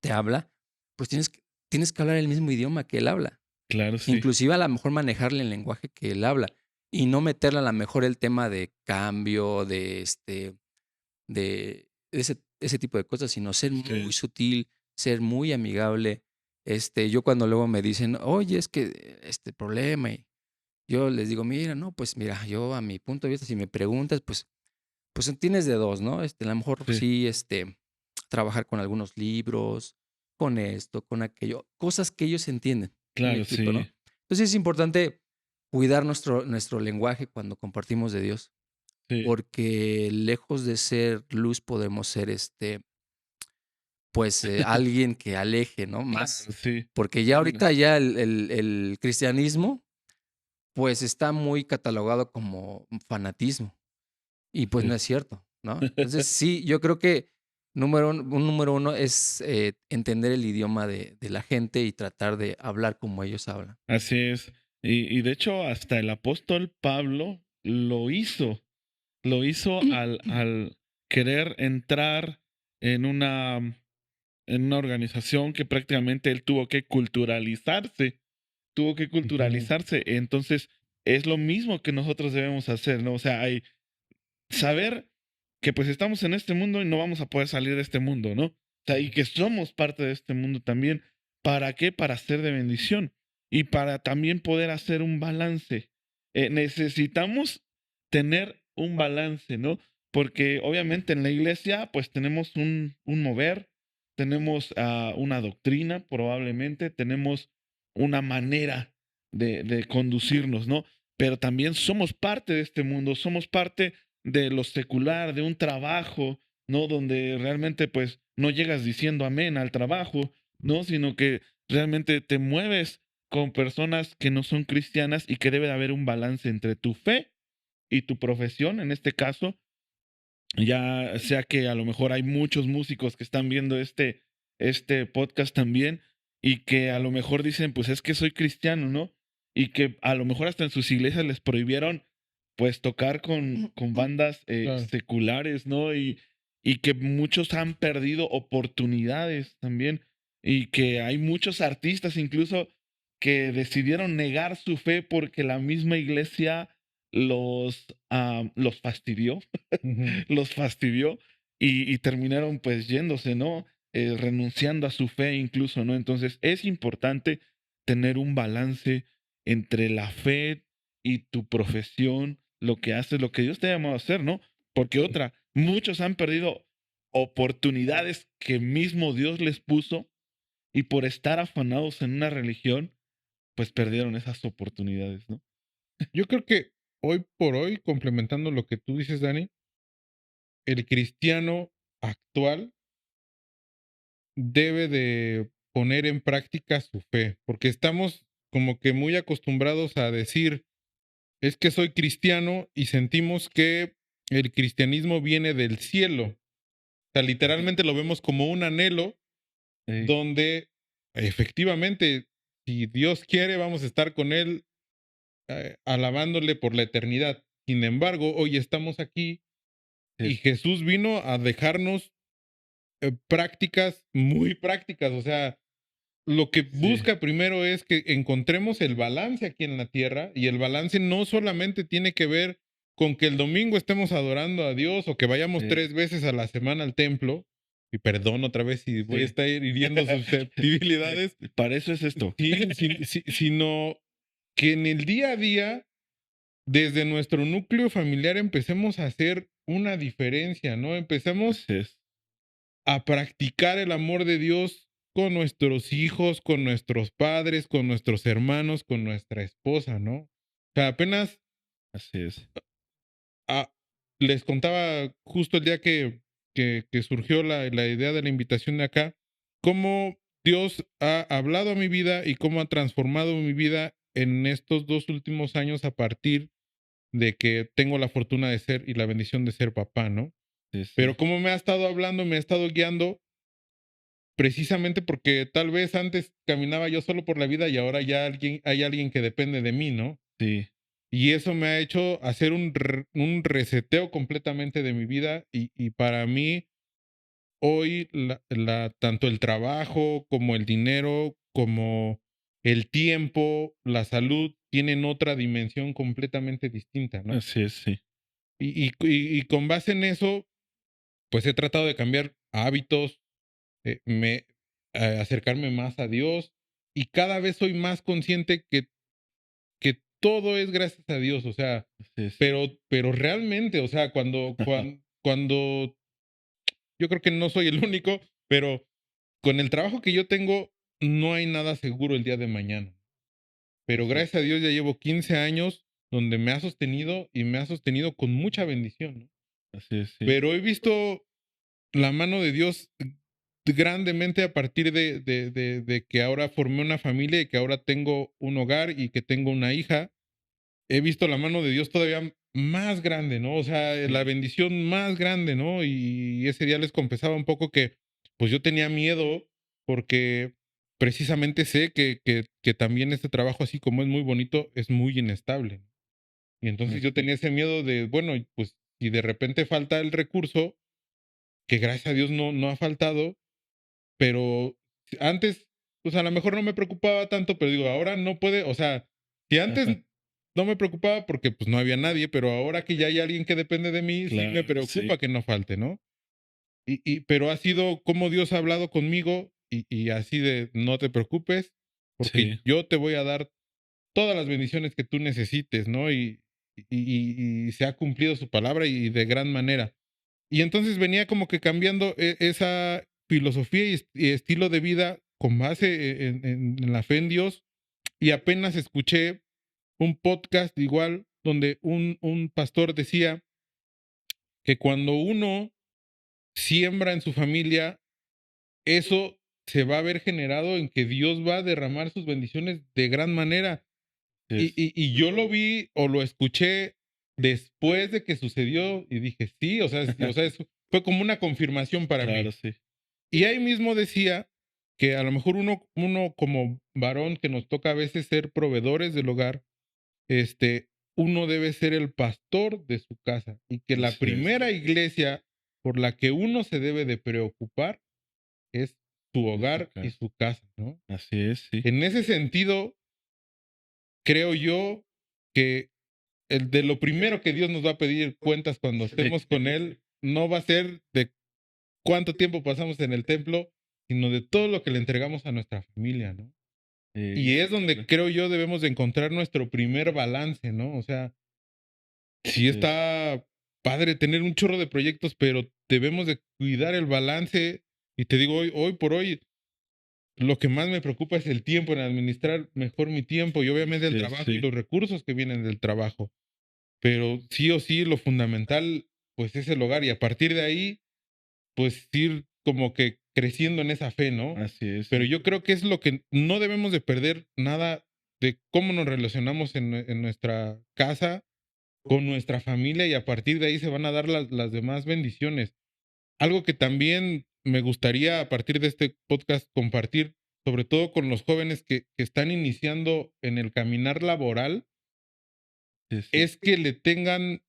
¿Te habla? Pues tienes que hablar el mismo idioma que él habla. Claro, sí. Inclusive a lo mejor manejarle el lenguaje que él habla. Y no meterle a lo mejor el tema de cambio, de ese tipo de cosas, sino ser muy Sí. sutil, ser muy amigable. Yo cuando luego me dicen, oye, es que este problema, y yo les digo, mira, no, pues mira, yo a mi punto de vista, si me preguntas, pues tienes de dos, ¿no? A lo mejor Sí. sí, trabajar con algunos libros, con esto, con aquello, cosas que ellos entienden. ¿Sí me Claro, explico, no? sí. Entonces es importante cuidar nuestro lenguaje cuando compartimos de Dios, Sí. porque lejos de ser luz podemos ser pues alguien que aleje, ¿no? Más. Claro, sí. Porque ya ahorita ya el cristianismo pues está muy catalogado como fanatismo y pues Sí. no es cierto, ¿no? Entonces sí, yo creo que un número uno es entender el idioma de la gente y tratar de hablar como ellos hablan. Así es. Y de hecho, hasta el apóstol Pablo lo hizo. Lo hizo al querer entrar en una en una organización que prácticamente él tuvo que culturalizarse. Entonces, es lo mismo que nosotros debemos hacer, ¿no? O sea, hay saber que pues estamos en este mundo y no vamos a poder salir de este mundo, ¿no? O sea, y que somos parte de este mundo también. ¿Para qué? Para ser de bendición y para también poder hacer un balance. Necesitamos tener un balance, ¿no? Porque obviamente en la iglesia pues tenemos un mover, tenemos una doctrina probablemente, tenemos una manera de conducirnos, ¿no? Pero también somos parte de este mundo, somos parte de lo secular, de un trabajo, ¿no? Donde realmente pues no llegas diciendo amén al trabajo, ¿no? Sino que realmente te mueves con personas que no son cristianas y que debe de haber un balance entre tu fe y tu profesión, en este caso, ya sea que a lo mejor hay muchos músicos que están viendo este podcast también y que a lo mejor dicen, pues es que soy cristiano, ¿no? Y que a lo mejor hasta en sus iglesias les prohibieron pues tocar con bandas Claro. seculares, ¿no? Y que muchos han perdido oportunidades también y que hay muchos artistas incluso que decidieron negar su fe porque la misma iglesia los fastidió, Ujú. los fastidió y terminaron pues yéndose, ¿no? Renunciando a su fe incluso, ¿no? Entonces es importante tener un balance entre la fe y tu profesión, lo que haces, lo que Dios te ha llamado a hacer, ¿no? Porque otra, muchos han perdido oportunidades que mismo Dios les puso y por estar afanados en una religión, pues perdieron esas oportunidades, ¿no? Yo creo que hoy por hoy, complementando lo que tú dices, Dani, el cristiano actual debe de poner en práctica su fe, porque estamos como que muy acostumbrados a decir, es que soy cristiano y sentimos que el cristianismo viene del cielo. O sea, literalmente lo vemos como un anhelo Ey, donde efectivamente, si Dios quiere, vamos a estar con Él alabándole por la eternidad. Sin embargo, hoy estamos aquí y es- Jesús vino a dejarnos prácticas muy prácticas. O sea, lo que sí, busca primero es que encontremos el balance aquí en la tierra y el balance no solamente tiene que ver con que el domingo estemos adorando a Dios o que vayamos eh, 3 veces a la semana al templo. Y perdón otra vez si voy a sí. estar hiriendo susceptibilidades. Para eso es esto. Sí, sino que en el día a día, desde nuestro núcleo familiar, empecemos a hacer una diferencia, ¿no? Empecemos Así es. a practicar el amor de Dios con nuestros hijos, con nuestros padres, con nuestros hermanos, con nuestra esposa, ¿no? O sea, apenas Así es. ah, les contaba justo el día que surgió la idea de la invitación de acá, cómo Dios ha hablado a mi vida y cómo ha transformado mi vida en estos 2 últimos años a partir de que tengo la fortuna de ser y la bendición de ser papá, ¿no? Sí, Pero sí. cómo me ha estado hablando, me ha estado guiando precisamente porque tal vez antes caminaba yo solo por la vida y ahora ya hay alguien que depende de mí, ¿no? Sí. Y eso me ha hecho hacer un reseteo completamente de mi vida y para mí hoy tanto el trabajo como el dinero, como el tiempo, la salud, tienen otra dimensión completamente distinta, ¿no? Así es, sí. Y con base en eso, pues he tratado de cambiar hábitos, acercarme más a Dios y cada vez soy más consciente que todo es gracias a Dios, o sea, Así es. pero realmente, o sea, cuando yo creo que no soy el único, pero con el trabajo que yo tengo, no hay nada seguro el día de mañana. Pero Así gracias a Dios ya llevo 15 años donde me ha sostenido y me ha sostenido con mucha bendición, ¿no? así es, sí. Pero he visto la mano de Dios grandemente a partir de que ahora formé una familia y que ahora tengo un hogar y que tengo una hija. He visto la mano de Dios todavía más grande, ¿no? O sea, la Sí. bendición más grande, ¿no? Y ese día les confesaba un poco que pues yo tenía miedo porque precisamente sé que también este trabajo, así como es muy bonito, es muy inestable. Y entonces yo Ujú. tenía ese miedo de, bueno, pues si de repente falta el recurso, que gracias a Dios no ha faltado, pero antes, pues a lo mejor no me preocupaba tanto, pero digo, ahora no puede, o sea, si antes Ajá. no me preocupaba porque pues no había nadie, pero ahora que ya hay alguien que depende de mí, sí me Claro, sí. preocupa que no falte, ¿no? Pero ha sido como Dios ha hablado conmigo y así de, no te preocupes, porque Sí. yo te voy a dar todas las bendiciones que tú necesites, ¿no? Y se ha cumplido su palabra y de gran manera. Y entonces venía como que cambiando esa filosofía y estilo de vida con base en la fe en Dios. Y apenas escuché un podcast igual donde un pastor decía que cuando uno siembra en su familia, eso se va a ver generado en que Dios va a derramar sus bendiciones de gran manera. Es, Y yo lo vi o lo escuché después de que sucedió y dije, sí, o sea, fue como una confirmación para mí. claro, sí. Y ahí mismo decía que a lo mejor uno como varón que nos toca a veces ser proveedores del hogar, este, uno debe ser el pastor de su casa y que la Así es. primera iglesia por la que uno se debe de preocupar es su Es su hogar y casa. su casa, ¿no? Así es, sí. En ese sentido, creo yo que el de lo primero que Dios nos va a pedir cuentas cuando estemos con Él no va a ser de cuánto tiempo pasamos en el templo, sino de todo lo que le entregamos a nuestra familia, ¿no? Y es donde creo yo debemos de encontrar nuestro primer balance, ¿no? O sea, sí Así es. está padre tener un chorro de proyectos, pero debemos de cuidar el balance. Y te digo, hoy por hoy, lo que más me preocupa es el tiempo, en administrar mejor mi tiempo y obviamente el Así es, trabajo y sí. los recursos que vienen del trabajo. Pero sí o sí, lo fundamental, pues es el hogar y a partir de ahí, pues ir como que creciendo en esa fe, ¿no? Así es, Pero sí. yo creo que es lo que no debemos de perder nada de cómo nos relacionamos en nuestra casa, con nuestra familia y a partir de ahí se van a dar las demás bendiciones. Algo que también me gustaría a partir de este podcast compartir, sobre todo con los jóvenes que están iniciando en el caminar laboral, Sí, sí. es que le tengan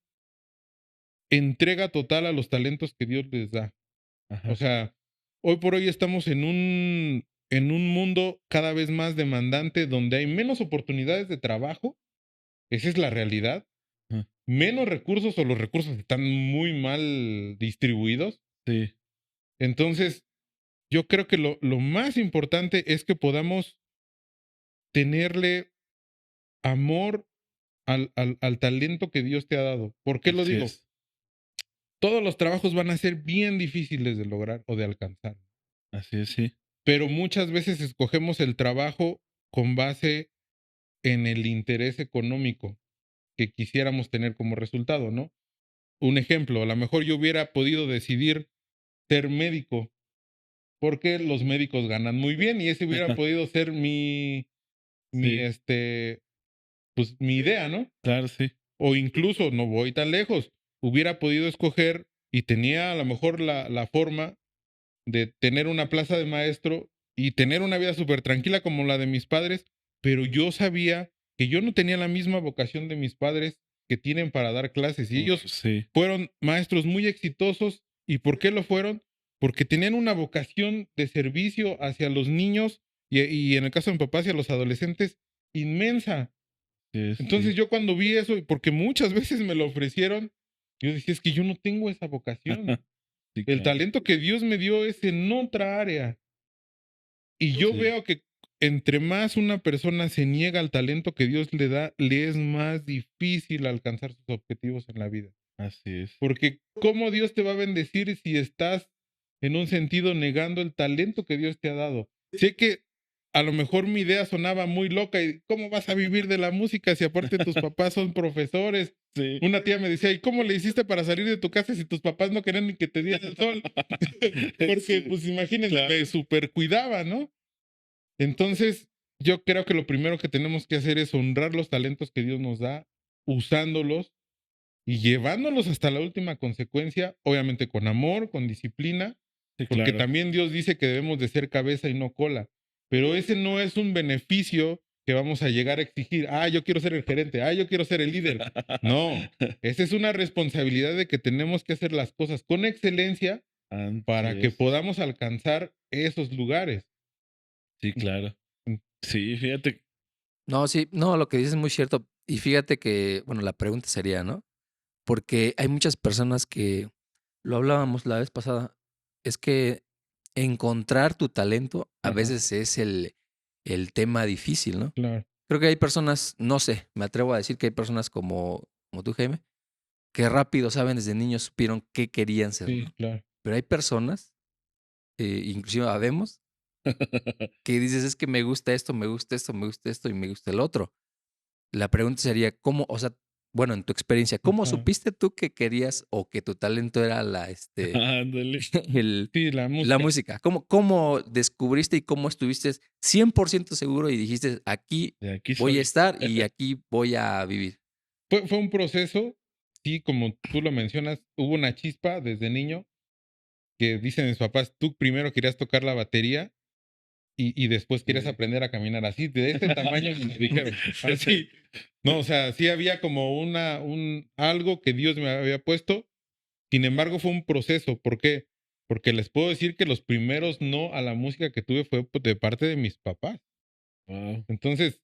entrega total a los talentos que Dios les da. Ajá, O sí. sea, hoy por hoy estamos en un mundo cada vez más demandante donde hay menos oportunidades de trabajo, esa es la realidad, Ajá. menos recursos o los recursos están muy mal distribuidos. Sí. Entonces, yo creo que lo más importante es que podamos tenerle amor al talento que Dios te ha dado. ¿Por qué lo Así digo? es. Todos los trabajos van a ser bien difíciles de lograr o de alcanzar. Así es, sí. Pero muchas veces escogemos el trabajo con base en el interés económico que quisiéramos tener como resultado, ¿no? Un ejemplo, a lo mejor yo hubiera podido decidir ser médico porque los médicos ganan muy bien y ese hubiera podido ser Sí. pues mi idea, ¿no? Claro, sí. O incluso, no voy tan lejos, hubiera podido escoger y tenía a lo mejor la forma de tener una plaza de maestro y tener una vida súper tranquila como la de mis padres, pero yo sabía que yo no tenía la misma vocación de mis padres que tienen para dar clases y ellos Sí. fueron maestros muy exitosos. ¿Y por qué lo fueron? Porque tenían una vocación de servicio hacia los niños y en el caso de mi papá hacia los adolescentes inmensa. Sí, es, Entonces sí. yo cuando vi eso, porque muchas veces me lo ofrecieron, yo decía, es que yo no tengo esa vocación. Sí, El claro. talento que Dios me dio es en otra área. Y yo Sí. veo que entre más una persona se niega al talento que Dios le da, le es más difícil alcanzar sus objetivos en la vida. Así es. Porque ¿cómo Dios te va a bendecir si estás en un sentido negando el talento que Dios te ha dado? Sé que a lo mejor mi idea sonaba muy loca y ¿cómo vas a vivir de la música si aparte tus papás son profesores? Sí. Una tía me decía, ¿y cómo le hiciste para salir de tu casa si tus papás no querían ni que te diera el sol? Porque, Sí, pues imagínense, claro. me super cuidaba, ¿no? Entonces, yo creo que lo primero que tenemos que hacer es honrar los talentos que Dios nos da, usándolos y llevándolos hasta la última consecuencia, obviamente con amor, con disciplina, Sí, porque claro. también Dios dice que debemos de ser cabeza y no cola. Pero ese no es un beneficio que vamos a llegar a exigir. Ah, yo quiero ser el gerente. Ah, yo quiero ser el líder. No, esa es una responsabilidad de que tenemos que hacer las cosas con excelencia para Así que es. podamos alcanzar esos lugares. Sí, claro. Mm. Sí, fíjate. No, sí, no, lo que dices es muy cierto. Y fíjate que, bueno, la pregunta sería, ¿no? Porque hay muchas personas que, lo hablábamos la vez pasada, es que encontrar tu talento a Ajá, veces es el tema difícil, ¿no? claro. Creo que hay personas, no sé, me atrevo a decir que hay personas como tú, Jaime, que rápido saben, desde niños supieron qué querían ser, Sí, ¿no? claro. Pero hay personas, inclusive habemos, que dices, es que me gusta esto, me gusta esto, me gusta esto y me gusta el otro. La pregunta sería, ¿cómo, o sea, bueno, en tu experiencia, cómo Ajá. supiste tú que querías o que tu talento era Ándale. el, Sí, la la música. música? ¿Cómo descubriste y cómo estuviste 100% seguro y dijiste, aquí De aquí voy a soy. estar y aquí voy a vivir? Fue un proceso, sí, como tú lo mencionas, hubo una chispa desde niño que dicen mis papás, tú primero querías tocar la batería y después querías Sí. aprender a caminar así, de este tamaño me dijeron, así. No, o sea, sí había como algo que Dios me había puesto. Sin embargo, fue un proceso. ¿Por qué? Porque les puedo decir que los primeros no a la música que tuve fue de parte de mis papás. Wow. Entonces,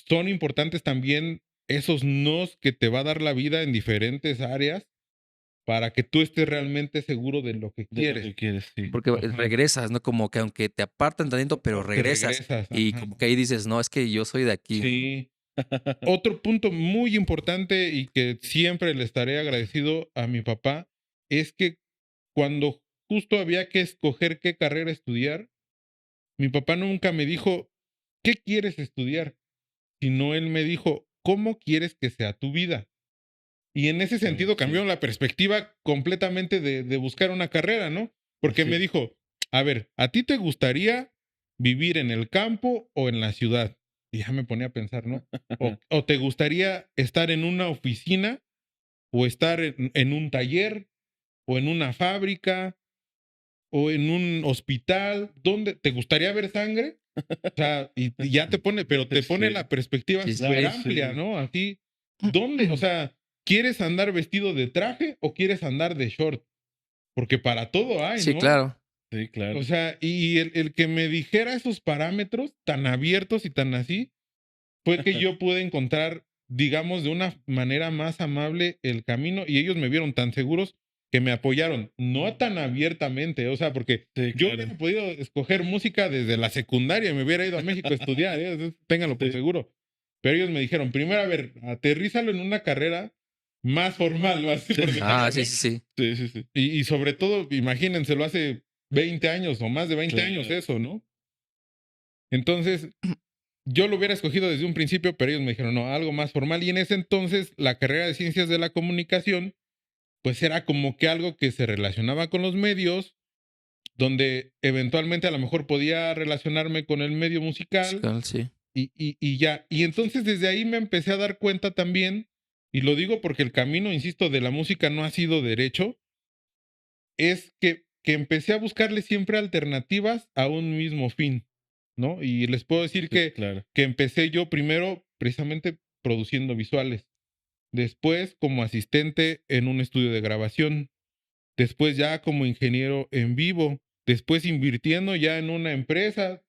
son importantes también esos nos que te va a dar la vida en diferentes áreas para que tú estés realmente seguro de lo que De lo quieres. que quieres, sí. Porque Ajá. regresas, ¿no? Como que aunque te apartan talento, pero Te regresas regresas. y Ajá. como que ahí dices, no, es que yo soy de aquí. Sí. Otro punto muy importante y que siempre le estaré agradecido a mi papá es que cuando justo había que escoger qué carrera estudiar, mi papá nunca me dijo, ¿qué quieres estudiar? Sino él me dijo, ¿cómo quieres que sea tu vida? Y en ese sentido Sí. cambió la perspectiva completamente de buscar una carrera, ¿no? Porque Así me es. dijo, a ver, ¿a ti te gustaría vivir en el campo o en la ciudad? Y ya me ponía a pensar, ¿no? O te gustaría estar en una oficina o estar en un taller o en una fábrica o en un hospital. ¿Dónde te gustaría ver sangre? O sea, y ya te pone, pero te pone Sí. la perspectiva Sí, sí. súper No, amplia, sí. ¿no? Así, ¿dónde? O sea, ¿quieres andar vestido de traje o quieres andar de short? Porque para todo hay, Sí, ¿no? claro. Sí, claro. O sea, y el que me dijera esos parámetros tan abiertos y tan así, fue que yo pude encontrar, digamos, de una manera más amable el camino y ellos me vieron tan seguros que me apoyaron, no tan abiertamente, o sea, porque Sí, yo claro. hubiera podido escoger música desde la secundaria y me hubiera ido a México a estudiar, eso ténganlo por Sí. seguro. Pero ellos me dijeron, primero, a ver, aterrízalo en una carrera más formal, ¿no? Así por decirlo, Ah, ¿no? sí, sí, sí. Sí, sí, sí. Y sobre todo, imagínenselo hace 20 años o más de 20 años Claro. eso, ¿no? Entonces, yo lo hubiera escogido desde un principio, pero ellos me dijeron, no, algo más formal. Y en ese entonces, la carrera de ciencias de la comunicación, pues era como que algo que se relacionaba con los medios, donde eventualmente a lo mejor podía relacionarme con el medio musical Musical, sí. y ya. Y entonces desde ahí me empecé a dar cuenta también, y lo digo porque el camino, insisto, de la música no ha sido derecho, es que empecé a buscarle siempre alternativas a un mismo fin, ¿no? Y les puedo decir Sí, claro. que empecé yo primero precisamente produciendo visuales, después como asistente en un estudio de grabación, después ya como ingeniero en vivo, después invirtiendo ya en una empresa,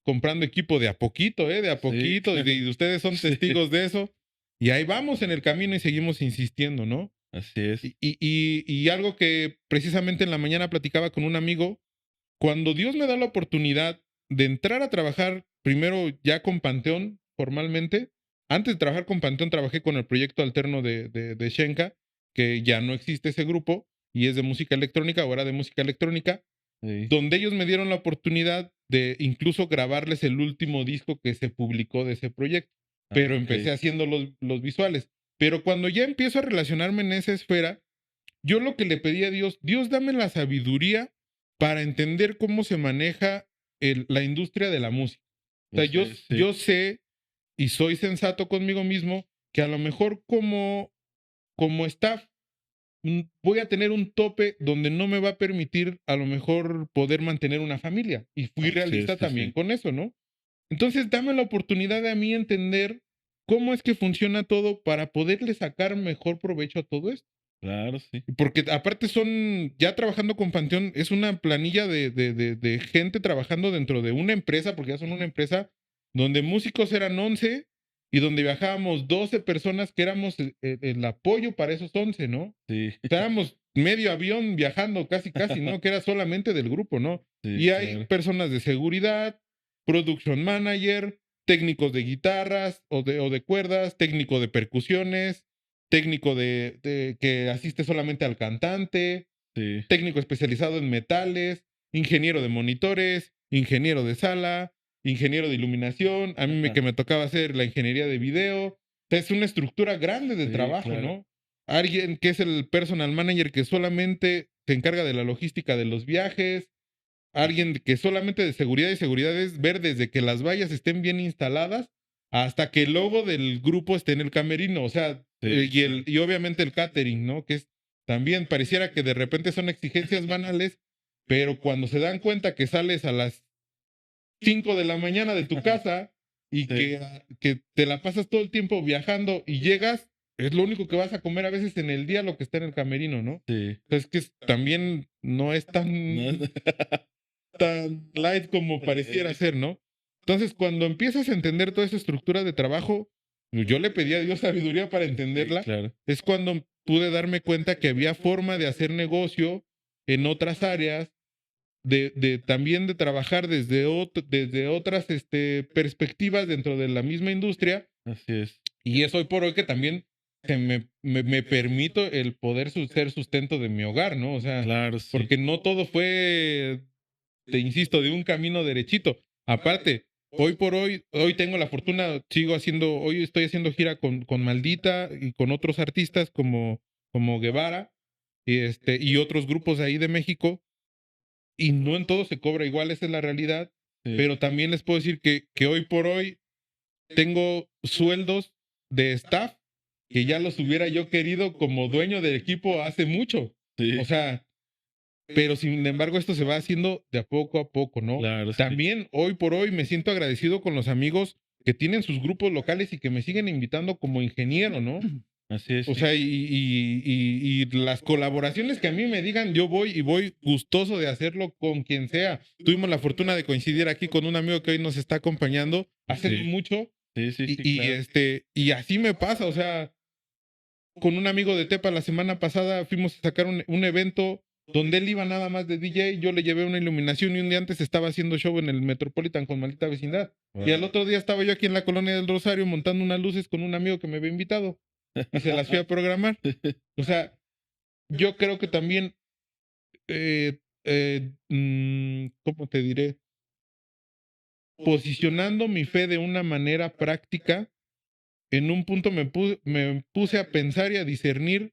comprando equipo de a poquito, de a Sí, poquito, claro. y ustedes son Sí. testigos de eso, y ahí vamos en el camino y seguimos insistiendo, ¿no? Así es. Y algo que precisamente en la mañana platicaba con un amigo, cuando Dios me da la oportunidad de entrar a trabajar primero ya con Panteón formalmente, antes de trabajar con Panteón trabajé con el proyecto alterno de Shenka, que ya no existe ese grupo y es de música electrónica, ahora de música electrónica, Sí. donde ellos me dieron la oportunidad de incluso grabarles el último disco que se publicó de ese proyecto, pero empecé Ok. haciendo los visuales. Pero cuando ya empiezo a relacionarme en esa esfera, yo lo que le pedí a Dios, Dios dame la sabiduría para entender cómo se maneja la industria de la música. O sea, Así es, sí. yo sé y soy sensato conmigo mismo que a lo mejor como staff voy a tener un tope donde no me va a permitir a lo mejor poder mantener una familia. Y fui Así es, realista sí, también sí. con eso, ¿no? Entonces, dame la oportunidad de a mí entender cómo es que funciona todo para poderle sacar mejor provecho a todo esto. Claro, sí. Porque aparte ya trabajando con Panteón, es una planilla de gente trabajando dentro de una empresa, porque ya son una empresa donde músicos eran 11 y donde viajábamos 12 personas que éramos el apoyo para esos 11, ¿no? Sí, Estábamos medio avión viajando casi, ¿no? Que era solamente del grupo, ¿no? sí, Y hay claro. personas de seguridad, production manager, técnicos de guitarras o de cuerdas, técnico de percusiones, técnico que asiste solamente al cantante, Sí, técnico especializado en metales, ingeniero de monitores, ingeniero de sala, ingeniero de iluminación, a mí Ajá. que me tocaba hacer la ingeniería de video. O sea, es una estructura grande de Sí, trabajo, claro. ¿no? Alguien que es el personal manager que solamente se encarga de la logística de los viajes, alguien que solamente de seguridad y seguridad es ver desde que las vallas estén bien instaladas hasta que el logo del grupo esté en el camerino, o sea, Sí. y obviamente el catering, ¿no? Que es también pareciera que de repente son exigencias banales, pero cuando se dan cuenta que sales a las 5 de la mañana de tu casa y Sí. que te la pasas todo el tiempo viajando y llegas, es lo único que vas a comer a veces en el día lo que está en el camerino, ¿no? Sí. Es que también no es tan No, tan light como pareciera ser, ¿no? Entonces, cuando empiezas a entender toda esa estructura de trabajo, yo le pedí a Dios sabiduría para entenderla, claro. es cuando pude darme cuenta que había forma de hacer negocio en otras áreas, también de trabajar desde otras perspectivas dentro de la misma industria, Así es. y es hoy por hoy que también me permito el poder ser sustento de mi hogar, ¿no? O sea, Claro, sí. porque no todo fue, te insisto, de un camino derechito. Aparte, hoy por hoy tengo la fortuna, hoy estoy haciendo gira con Maldita y con otros artistas como Guevara y otros grupos de ahí de México, y no en todo se cobra igual, esa es la realidad, Sí. pero también les puedo decir que hoy por hoy tengo sueldos de staff que ya los hubiera yo querido como dueño del equipo hace mucho. Sí. O sea, pero sin embargo esto se va haciendo de a poco, ¿no? Claro, sí. También hoy por hoy me siento agradecido con los amigos que tienen sus grupos locales y que me siguen invitando como ingeniero, ¿no? Así es. O sea, y las colaboraciones que a mí me digan, yo voy gustoso de hacerlo con quien sea. Tuvimos la fortuna de coincidir aquí con un amigo que hoy nos está acompañando hace Sí. no mucho. Sí, sí, sí, Y claro. y así me pasa, o sea, con un amigo de Tepa la semana pasada fuimos a sacar un evento donde él iba nada más de DJ, yo le llevé una iluminación y un día antes estaba haciendo show en el Metropolitan con Maldita Vecindad. Wow. Y al otro día estaba yo aquí en la Colonia del Rosario montando unas luces con un amigo que me había invitado y se las fui a programar. O sea, yo creo que también, ¿cómo te diré? Posicionando mi fe de una manera práctica, en un punto me puse a pensar y a discernir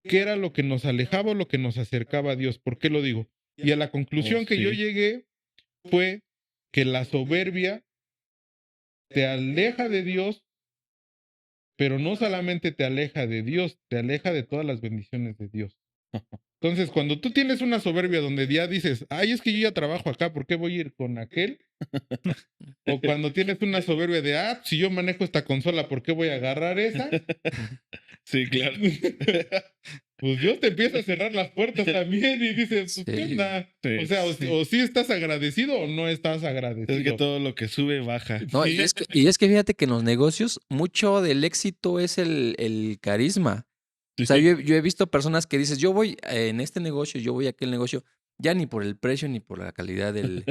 qué era lo que nos alejaba o lo que nos acercaba a Dios. ¿Por qué lo digo? Y a la conclusión que yo sí. llegué fue que la soberbia te aleja de Dios, pero no solamente te aleja de Dios, te aleja de todas las bendiciones de Dios. Entonces, cuando tú tienes una soberbia donde ya dices, ay, es que yo ya trabajo acá, ¿por qué voy a ir con aquel? O cuando tienes una soberbia de, si yo manejo esta consola, ¿por qué voy a agarrar esa? Sí, claro. Pues Dios te empieza a cerrar las puertas también y dices, pues, ¿qué Sí. onda? Sí, O sea, sí. o sí estás agradecido o no estás agradecido. Es que todo lo que sube baja. No, Sí. y es que fíjate que en los negocios mucho del éxito es el carisma. O sea, Sí. yo he visto personas que dices, yo voy en este negocio, yo voy a aquel negocio, ya ni por el precio ni por la calidad del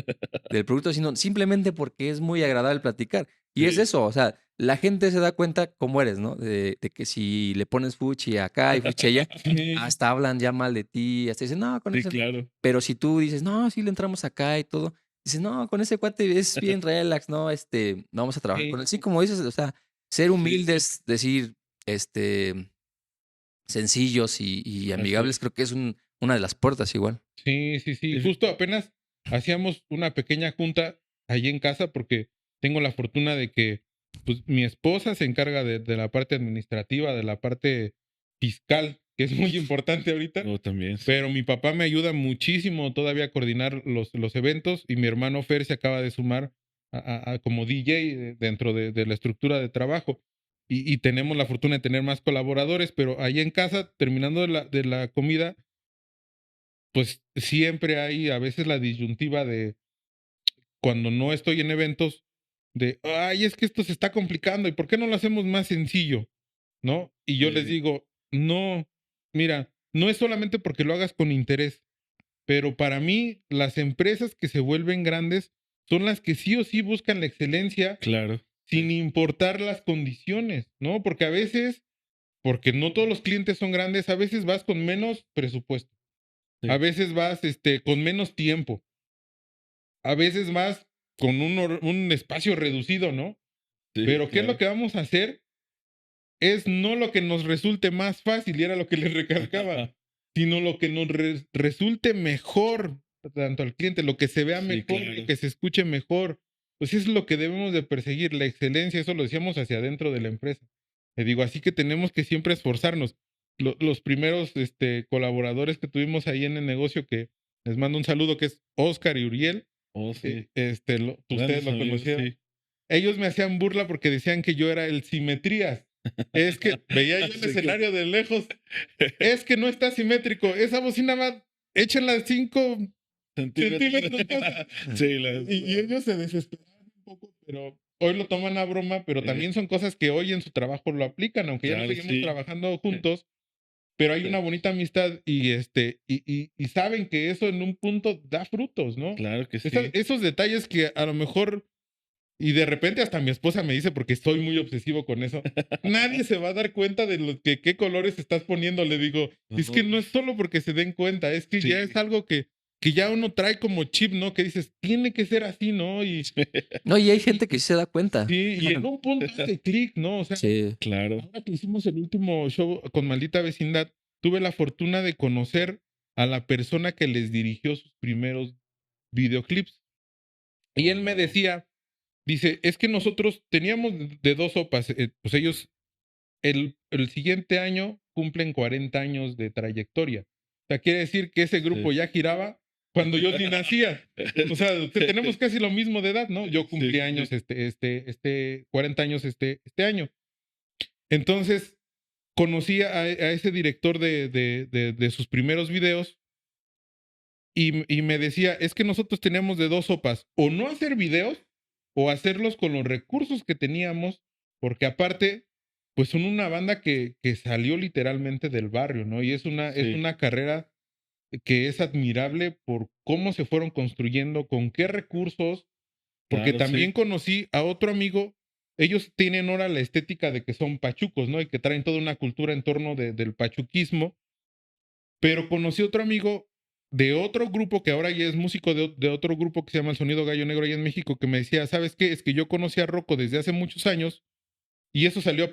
producto, sino simplemente porque es muy agradable platicar. Y es Sí. eso, o sea, la gente se da cuenta cómo eres, ¿no? De que si le pones fuchi acá y fuchi allá, Sí. hasta hablan ya mal de ti, hasta dicen, no, con Sí, ese. claro. Pero si tú dices, no, sí le entramos acá y todo, dices, no, con ese cuate es bien relax, no, no vamos a trabajar con él. Sí, como dices, o sea, ser humildes, decir, sencillos y amigables, es. creo que es una de las puertas igual. Sí. Y- Justo apenas hacíamos una pequeña junta allí en casa porque tengo la fortuna de que pues, mi esposa se encarga de la parte administrativa, de la parte fiscal, que es muy importante ahorita. Oh, también. Sí. Pero mi papá me ayuda muchísimo todavía a coordinar los eventos y mi hermano Fer se acaba de sumar como DJ dentro de la estructura de trabajo. y tenemos la fortuna de tener más colaboradores, pero ahí en casa, terminando de la comida, pues siempre hay a veces la disyuntiva de cuando no estoy en eventos, de, ay, es que esto se está complicando, ¿y por qué no lo hacemos más sencillo? ¿No? Y yo les Sí. digo, no, mira, no es solamente porque lo hagas con interés, pero para mí las empresas que se vuelven grandes son las que sí o sí buscan la excelencia Claro. sin importar las condiciones, ¿no? Porque a veces, porque no todos los clientes son grandes, a veces vas con menos presupuesto, Sí. a veces vas con menos tiempo, a veces vas con un espacio reducido, ¿no? Sí, Pero ¿qué es lo claro. que vamos a hacer? Es no lo que nos resulte más fácil, y era lo que les recalcaba, sino lo que nos resulte mejor, tanto al cliente, lo que se vea Sí, mejor, claro. lo que se escuche mejor. Pues eso es lo que debemos de perseguir, la excelencia, eso lo decíamos hacia adentro de la empresa. Le digo, así que tenemos que siempre esforzarnos. Los primeros colaboradores que tuvimos ahí en el negocio, que les mando un saludo, que es Oscar y Uriel, Oh, sí. ustedes Grandes lo amigos, conocieron. sí. Ellos me hacían burla porque decían que yo era el simetrías. Es que veía yo el Sí, escenario de lejos. Es que no está simétrico. Esa bocina va, échenla 5 centímetros. Sí, Y ellos se desesperaban un poco, pero hoy lo toman a broma, pero también son cosas que hoy en su trabajo lo aplican, aunque ya no claro, seguimos sí. trabajando juntos, pero hay una bonita amistad y saben que eso en un punto da frutos, ¿no? Claro que sí. Esos detalles que a lo mejor y de repente hasta mi esposa me dice, porque estoy muy obsesivo con eso, nadie se va a dar cuenta de qué colores estás poniendo. Le digo, es que no es solo porque se den cuenta, es que ya Sí. es algo que ya uno trae como chip, ¿no? Que dices, tiene que ser así, ¿no? Y No, y hay gente que sí se da cuenta. sí, y en un punto hace clic, ¿no? O sea, Sí. Claro. ahora que hicimos el último show con Maldita Vecindad, tuve la fortuna de conocer a la persona que les dirigió sus primeros videoclips. Y él me decía, dice, es que nosotros teníamos de dos sopas. Pues ellos el siguiente año cumplen 40 años de trayectoria. O sea, quiere decir que ese grupo Sí. ya giraba cuando yo ni nacía. O sea, tenemos casi lo mismo de edad, ¿no? Yo cumplí Sí, años, sí. 40 años este año. Entonces, conocí a ese director de sus primeros videos y me decía, es que nosotros teníamos de dos sopas, o no hacer videos o hacerlos con los recursos que teníamos, porque aparte, pues son una banda que salió literalmente del barrio, ¿no? Y es Sí. una carrera que es admirable por cómo se fueron construyendo, con qué recursos, porque Claro, también sí. conocí a otro amigo, ellos tienen ahora la estética de que son pachucos, ¿no? Y que traen toda una cultura en torno del pachuquismo, pero conocí otro amigo de otro grupo que ahora ya es músico de otro grupo que se llama El Sonido Gallo Negro allá en México, que me decía, ¿sabes qué? Es que yo conocí a Rocco desde hace muchos años y eso salió a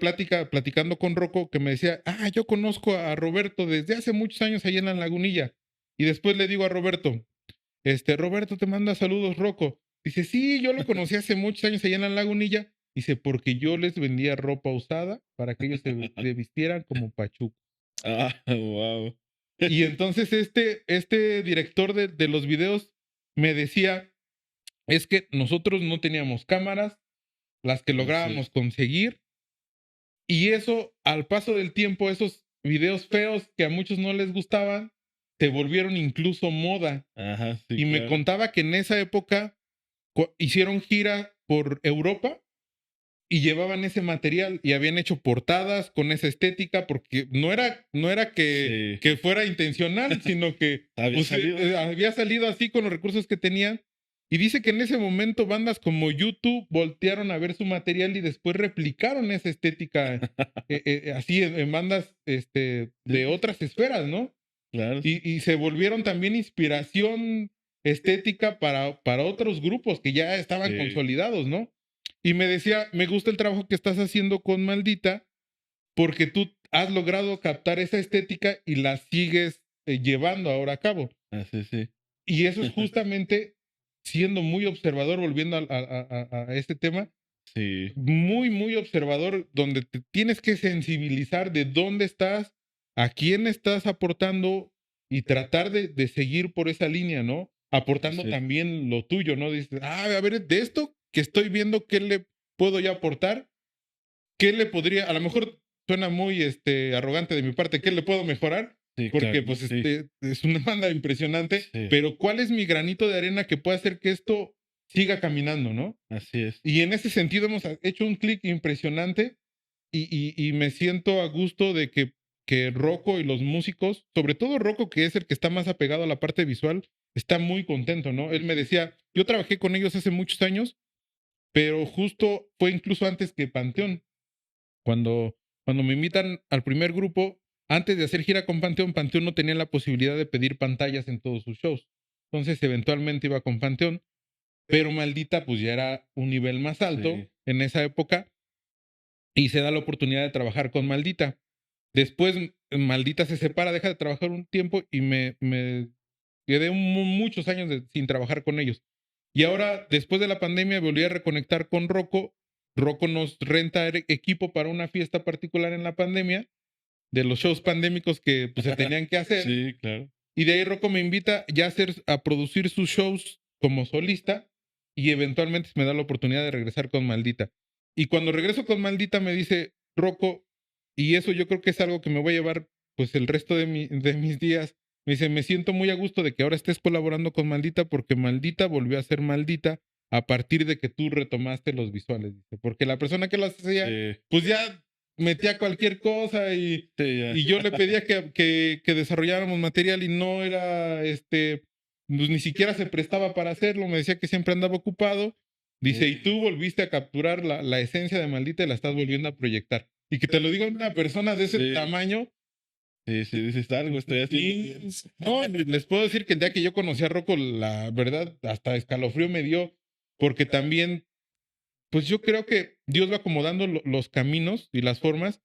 platicando con Rocco, que me decía, yo conozco a Roberto desde hace muchos años allá en la Lagunilla. Y después le digo a Roberto, Roberto te manda saludos, Rocco. Dice, sí, yo lo conocí hace muchos años allá en la Lagunilla. Dice, porque yo les vendía ropa usada para que ellos se vistieran como pachucos. Wow. Y entonces este director de los videos me decía, es que nosotros no teníamos cámaras, las que lográbamos conseguir, y eso al paso del tiempo, esos videos feos que a muchos no les gustaban, se volvieron incluso moda. Ajá, sí, Y me claro. contaba que en esa época hicieron gira por Europa y llevaban ese material y habían hecho portadas con esa estética porque no era Sí. que fuera intencional, sino que Había pues, salido. había salido así con los recursos que tenían. Y dice que en ese momento bandas como YouTube voltearon a ver su material y después replicaron esa estética así en bandas de otras esferas, ¿no? Claro. Y se volvieron también inspiración estética para otros grupos que ya estaban Sí. consolidados, ¿no? Y me decía, me gusta el trabajo que estás haciendo con Maldita porque tú has logrado captar esa estética y la sigues llevando ahora a cabo. Así, sí. Y eso es justamente siendo muy observador, volviendo a este tema, Sí. muy, muy observador, donde te tienes que sensibilizar de dónde estás, a quién estás aportando y tratar de seguir por esa línea, ¿no? Aportando Sí. también lo tuyo, ¿no? Dices, a ver, de esto que estoy viendo, ¿qué le puedo yo aportar? ¿qué le podría, a lo mejor suena muy arrogante de mi parte, ¿qué le puedo mejorar? Sí, Porque claro, pues sí, es una banda impresionante, Sí. pero ¿cuál es mi granito de arena que pueda hacer que esto siga caminando, no? así es. Y en ese sentido hemos hecho un clic impresionante y me siento a gusto de que Rocco y los músicos, sobre todo Rocco, que es el que está más apegado a la parte visual, está muy contento, ¿no? Él me decía, yo trabajé con ellos hace muchos años, pero justo fue incluso antes que Panteón. Cuando me invitan al primer grupo, antes de hacer gira con Panteón, Panteón no tenía la posibilidad de pedir pantallas en todos sus shows. Entonces, eventualmente iba con Panteón, pero Maldita, pues ya era un nivel más alto Sí. en esa época y se da la oportunidad de trabajar con Maldita. Después, Maldita se separa, deja de trabajar un tiempo y me quedé muchos años sin trabajar con ellos. Y ahora, después de la pandemia, volví a reconectar con Rocco. Rocco nos renta equipo para una fiesta particular en la pandemia, de los shows pandémicos que pues, se tenían que hacer. Sí, claro. Y de ahí Rocco me invita ya a producir sus shows como solista y eventualmente me da la oportunidad de regresar con Maldita. Y cuando regreso con Maldita me dice, Rocco, y eso yo creo que es algo que me voy a llevar pues el resto de mis días. Me dice, me siento muy a gusto de que ahora estés colaborando con Maldita porque Maldita volvió a ser Maldita a partir de que tú retomaste los visuales. Dice, porque la persona que lo hacía, Sí, pues ya metía cualquier cosa sí, ya. y yo le pedía que desarrolláramos material y no era, pues ni siquiera se prestaba para hacerlo. Me decía que siempre andaba ocupado. Dice, y tú volviste a capturar la esencia de Maldita y la estás volviendo a proyectar. Y que te lo diga una persona de ese Sí. tamaño. Sí, sí, dices algo, estoy haciendo. Y, no, les puedo decir que el día que yo conocí a Rocco, la verdad, hasta escalofrío me dio, porque también, pues yo creo que Dios va acomodando los caminos y las formas.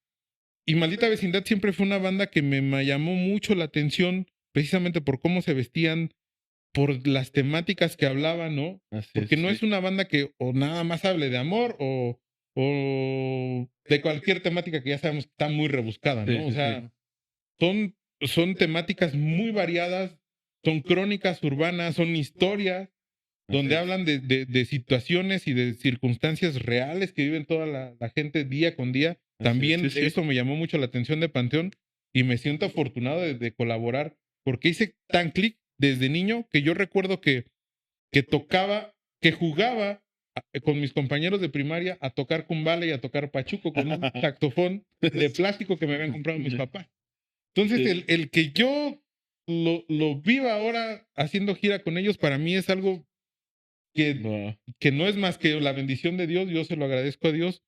Y Maldita Vecindad siempre fue una banda que me llamó mucho la atención, precisamente por cómo se vestían, por las temáticas que hablaban, ¿no? Así Porque es, no sí. es una banda que o nada más hable de amor o de cualquier temática que ya sabemos que está muy rebuscada, ¿no? Sí, O sí, sea, son temáticas muy variadas, son crónicas urbanas, son historias donde es. hablan de situaciones y de circunstancias reales que viven toda la gente día con día. Así es, También sí, sí. eso me llamó mucho la atención de Panteón y me siento afortunado de colaborar porque hice tan clic desde niño que yo recuerdo que tocaba, que jugaba con mis compañeros de primaria a tocar kumbala y a tocar pachuco con un saxofón de plástico que me habían comprado mis papás. Entonces, Sí. el que yo lo viva ahora haciendo gira con ellos, para mí es algo Wow. que no es más que la bendición de Dios. Yo se lo agradezco a Dios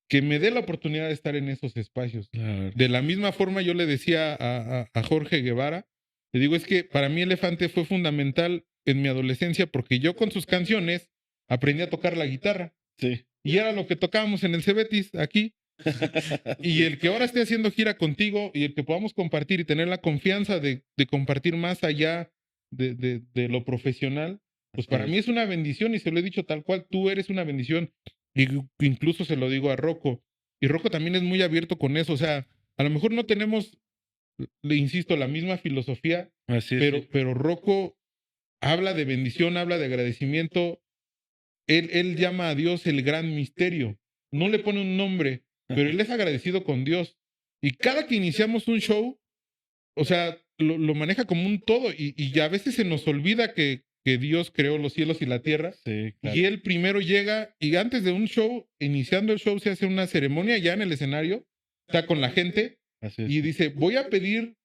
que me dé la oportunidad de estar en esos espacios. Claro. De la misma forma, yo le decía a Jorge Guevara, le digo, es que para mí Elefante fue fundamental en mi adolescencia porque yo con sus canciones aprendí a tocar la guitarra Sí. y era lo que tocábamos en el Cebetis aquí. Y el que ahora esté haciendo gira contigo y el que podamos compartir y tener la confianza de compartir más allá de lo profesional, pues para mí es una bendición y se lo he dicho tal cual, tú eres una bendición. Y incluso se lo digo a Rocco. Y Rocco también es muy abierto con eso. O sea, a lo mejor no tenemos, le insisto, la misma filosofía, Así es. sí. pero Rocco habla de bendición, habla de agradecimiento. Él llama a Dios el gran misterio. No le pone un nombre, pero él es agradecido con Dios. Y cada que iniciamos un show, o sea, lo maneja como un todo y a veces se nos olvida que Dios creó los cielos y la tierra. Sí, claro. Y él primero llega y antes de un show, iniciando el show, se hace una ceremonia ya en el escenario, está con la gente Así es. y dice, voy a pedir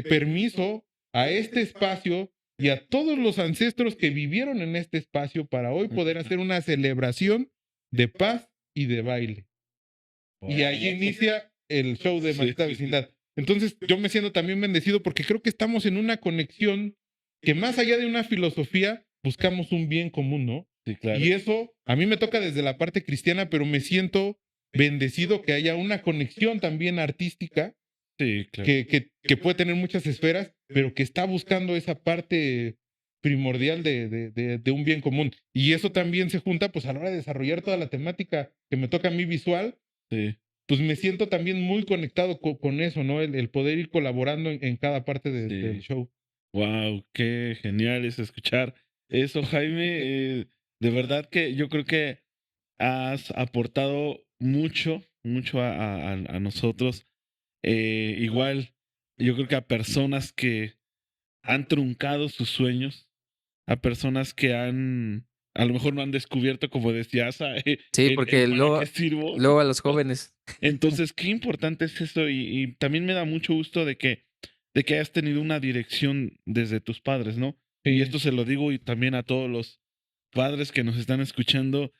permiso a este espacio y a todos los ancestros que vivieron en este espacio para hoy poder hacer una celebración de paz y de baile. Y ahí inicia el show de Sí, Maldita sí, sí. Vecindad. Entonces yo me siento también bendecido porque creo que estamos en una conexión que más allá de una filosofía, buscamos un bien común, ¿no? Sí, claro. Y eso a mí me toca desde la parte cristiana, pero me siento bendecido que haya una conexión también artística Sí, claro. que puede tener muchas esferas, pero que está buscando esa parte primordial de un bien común. Y eso también se junta pues a la hora de desarrollar toda la temática que me toca a mí visual, Sí. pues me siento también muy conectado con eso, ¿no? El poder ir colaborando en cada parte Sí. del show. Wow, qué genial es escuchar eso, Jaime. De verdad que yo creo que has aportado mucho mucho a nosotros. Igual, yo creo que a personas que han truncado sus sueños, a personas que a lo mejor no han descubierto, como decía Asa, Sí, porque ¿para luego, qué sirvo? luego a los jóvenes. Entonces, qué importante es eso y también me da mucho gusto de que hayas tenido una dirección desde tus padres, ¿no? Y Sí. esto se lo digo y también a todos los padres que nos están escuchando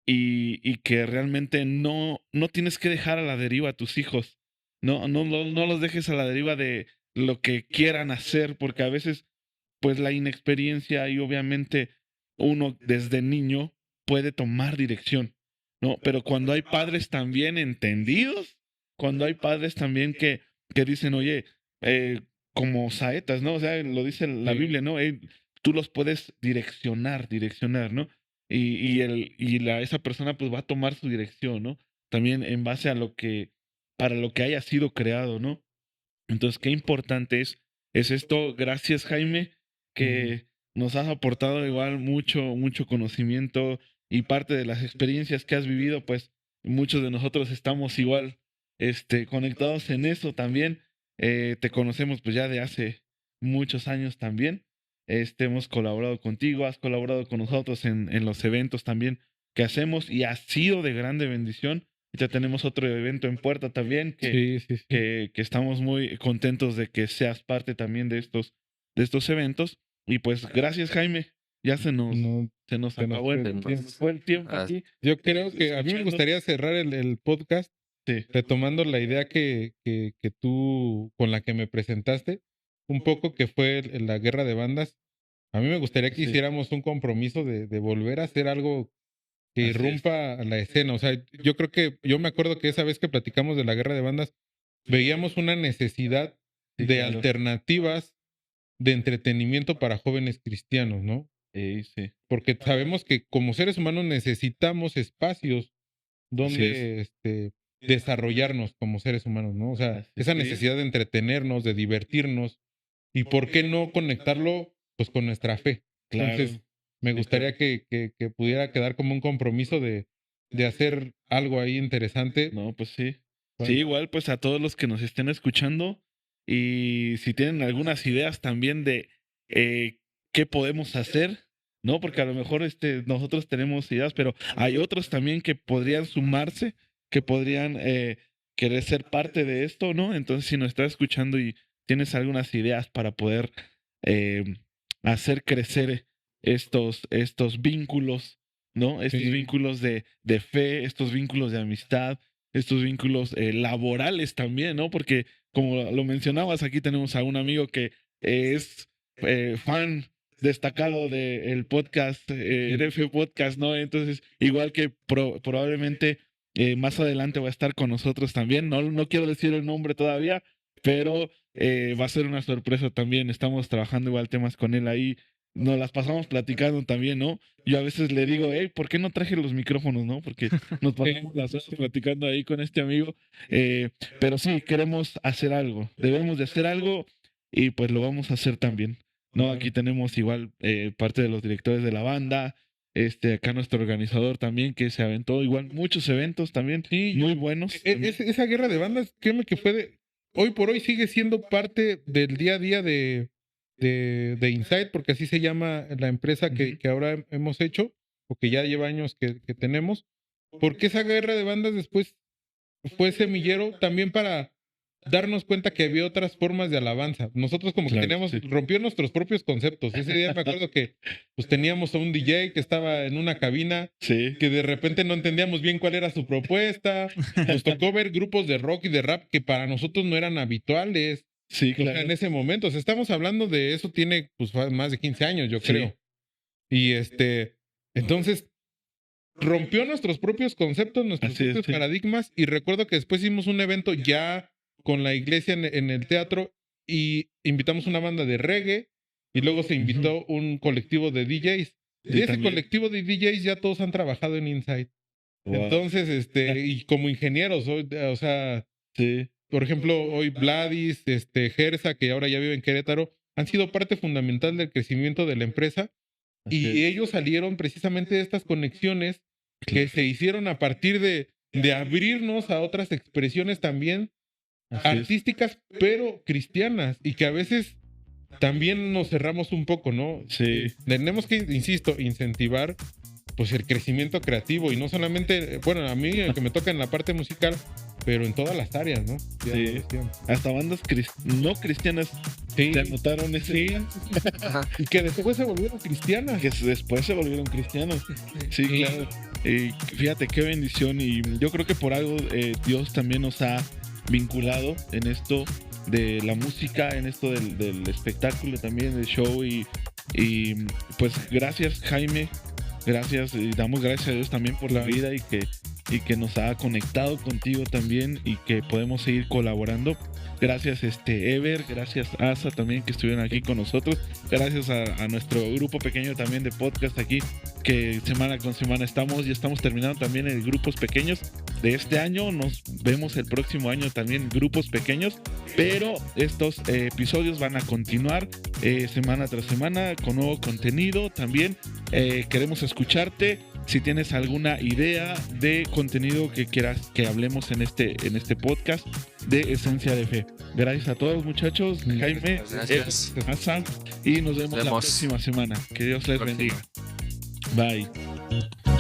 y que realmente no tienes que dejar a la deriva a tus hijos. No los dejes a la deriva de lo que quieran hacer, porque a veces, pues la inexperiencia y obviamente uno desde niño puede tomar dirección, ¿no? Pero cuando hay padres también entendidos, cuando hay padres también que dicen, oye, eh, como saetas, ¿no? O sea, lo dice la Sí. Biblia, ¿no? Tú los puedes direccionar, ¿no? Esa persona pues va a tomar su dirección, ¿no? También en base a para lo que haya sido creado, ¿no? Entonces, qué importante es esto. Gracias, Jaime, que nos has aportado igual mucho conocimiento y parte de las experiencias que has vivido, pues muchos de nosotros estamos igual, conectados en eso también. Te conocemos pues ya de hace muchos años también. Hemos colaborado contigo, has colaborado con nosotros en los eventos también que hacemos y ha sido de grande bendición. Ya tenemos otro evento en puerta también Sí, sí, sí. que estamos muy contentos de que seas parte también de estos eventos. Y pues gracias, Jaime. Ya se nos No, acabó fue el tiempo. fue el tiempo Ah, aquí. yo creo que a mí me Escuchando. gustaría cerrar el podcast Sí, retomando la idea que tú, con la que me presentaste, un poco que fue la guerra de bandas. A mí me gustaría que Sí. hiciéramos un compromiso de volver a hacer algo que Así es. irrumpa la escena. O sea, yo me acuerdo que esa vez que platicamos de la guerra de bandas, veíamos una necesidad Sí, de claro. alternativas de entretenimiento para jóvenes cristianos, ¿no? Sí. Porque sabemos que como seres humanos necesitamos espacios Así donde desarrollarnos como seres humanos, ¿no? O sea, Así esa es. necesidad de entretenernos, de divertirnos, y por qué no conectarlo pues con nuestra fe. Claro. Entonces, me Sí, gustaría que pudiera quedar como un compromiso de hacer algo ahí interesante. No, pues sí. Bueno. Sí, igual pues a todos los que nos estén escuchando y si tienen algunas ideas también de qué podemos hacer, ¿no? Porque a lo mejor nosotros tenemos ideas, pero hay otros también que podrían sumarse, que podrían querer ser parte de esto, ¿no? Entonces, si nos estás escuchando y tienes algunas ideas para poder eh, hacer crecer estos vínculos, ¿no? Estos Sí. vínculos de fe, estos vínculos de amistad, estos vínculos laborales también, ¿no? Porque como lo mencionabas, aquí tenemos a un amigo que es fan destacado del podcast, RF Podcast, ¿no? Entonces, igual que probablemente más adelante va a estar con nosotros también. No quiero decir el nombre todavía, pero va a ser una sorpresa también. Estamos trabajando igual temas con él ahí. Nos las pasamos platicando también, ¿no? Yo a veces le digo, hey, ¿por qué no traje los micrófonos, no? Porque nos pasamos las horas platicando ahí con este amigo. Pero sí, queremos hacer algo. Debemos de hacer algo y pues lo vamos a hacer también. ¿No? Aquí tenemos igual parte de los directores de la banda. Acá nuestro organizador también, que se aventó igual muchos eventos también, Sí, muy buenos. esa guerra de bandas, créeme que hoy por hoy sigue siendo parte del día a día de Insight, porque así se llama la empresa que ahora hemos hecho, o que ya lleva años que tenemos, porque esa guerra de bandas después fue semillero también para darnos cuenta que había otras formas de alabanza. Nosotros como que Claro, teníamos, sí. rompió nuestros propios conceptos. Ese día me acuerdo que pues teníamos a un DJ que estaba en una cabina, Sí. que de repente no entendíamos bien cuál era su propuesta. Nos tocó ver grupos de rock y de rap que para nosotros no eran habituales. Sí, O sea, claro. en ese momento. O sea, estamos hablando de eso, tiene pues más de 15 años, yo Sí. creo. Y entonces rompió nuestros propios conceptos, nuestros Así es, propios sí. paradigmas. Y recuerdo que después hicimos un evento ya con la iglesia en el teatro y invitamos una banda de reggae y luego se invitó un colectivo de DJs. Sí, De ese también. colectivo de DJs ya todos han trabajado en Insight. Wow. Entonces, y como ingenieros, o sea, Sí. por ejemplo, hoy Vladis, Gersa, que ahora ya vive en Querétaro, han sido parte fundamental del crecimiento de la empresa. Así Y es. ellos salieron precisamente de estas conexiones que se hicieron a partir de de abrirnos a otras expresiones también Así es. artísticas, pero cristianas, y que a veces también nos cerramos un poco, ¿no? Sí. Tenemos que, insisto, incentivar pues el crecimiento creativo y no solamente, bueno, a mí que me toca en la parte musical, pero en todas las áreas, ¿no? Ya Sí. lo decían. Hasta bandas no cristianas Sí, te anotaron ese sí, Ajá. y que después se volvieron cristianas. que después se volvieron cristianos. Sí, Sí. claro. Y fíjate qué bendición. Y yo creo que por algo Dios también nos ha vinculado en esto de la música, en esto del espectáculo también, del show. Y pues gracias, Jaime. Gracias, y damos gracias a Dios también por la vida y que nos ha conectado contigo también y que podemos seguir colaborando. Gracias Ever, gracias Asa también que estuvieron aquí con nosotros. Gracias a nuestro grupo pequeño también de podcast aquí, que semana con semana ya estamos terminando también en grupos pequeños de este año. Nos vemos el próximo año también grupos pequeños, pero estos episodios van a continuar semana tras semana con nuevo contenido también. Queremos escucharte. Si tienes alguna idea de contenido que quieras que hablemos en este podcast de Esencia de Fe. Gracias a todos, muchachos. Jaime, Gracias. Asa, y nos vemos la Vemos. próxima semana. Que Dios les bendiga. Bye.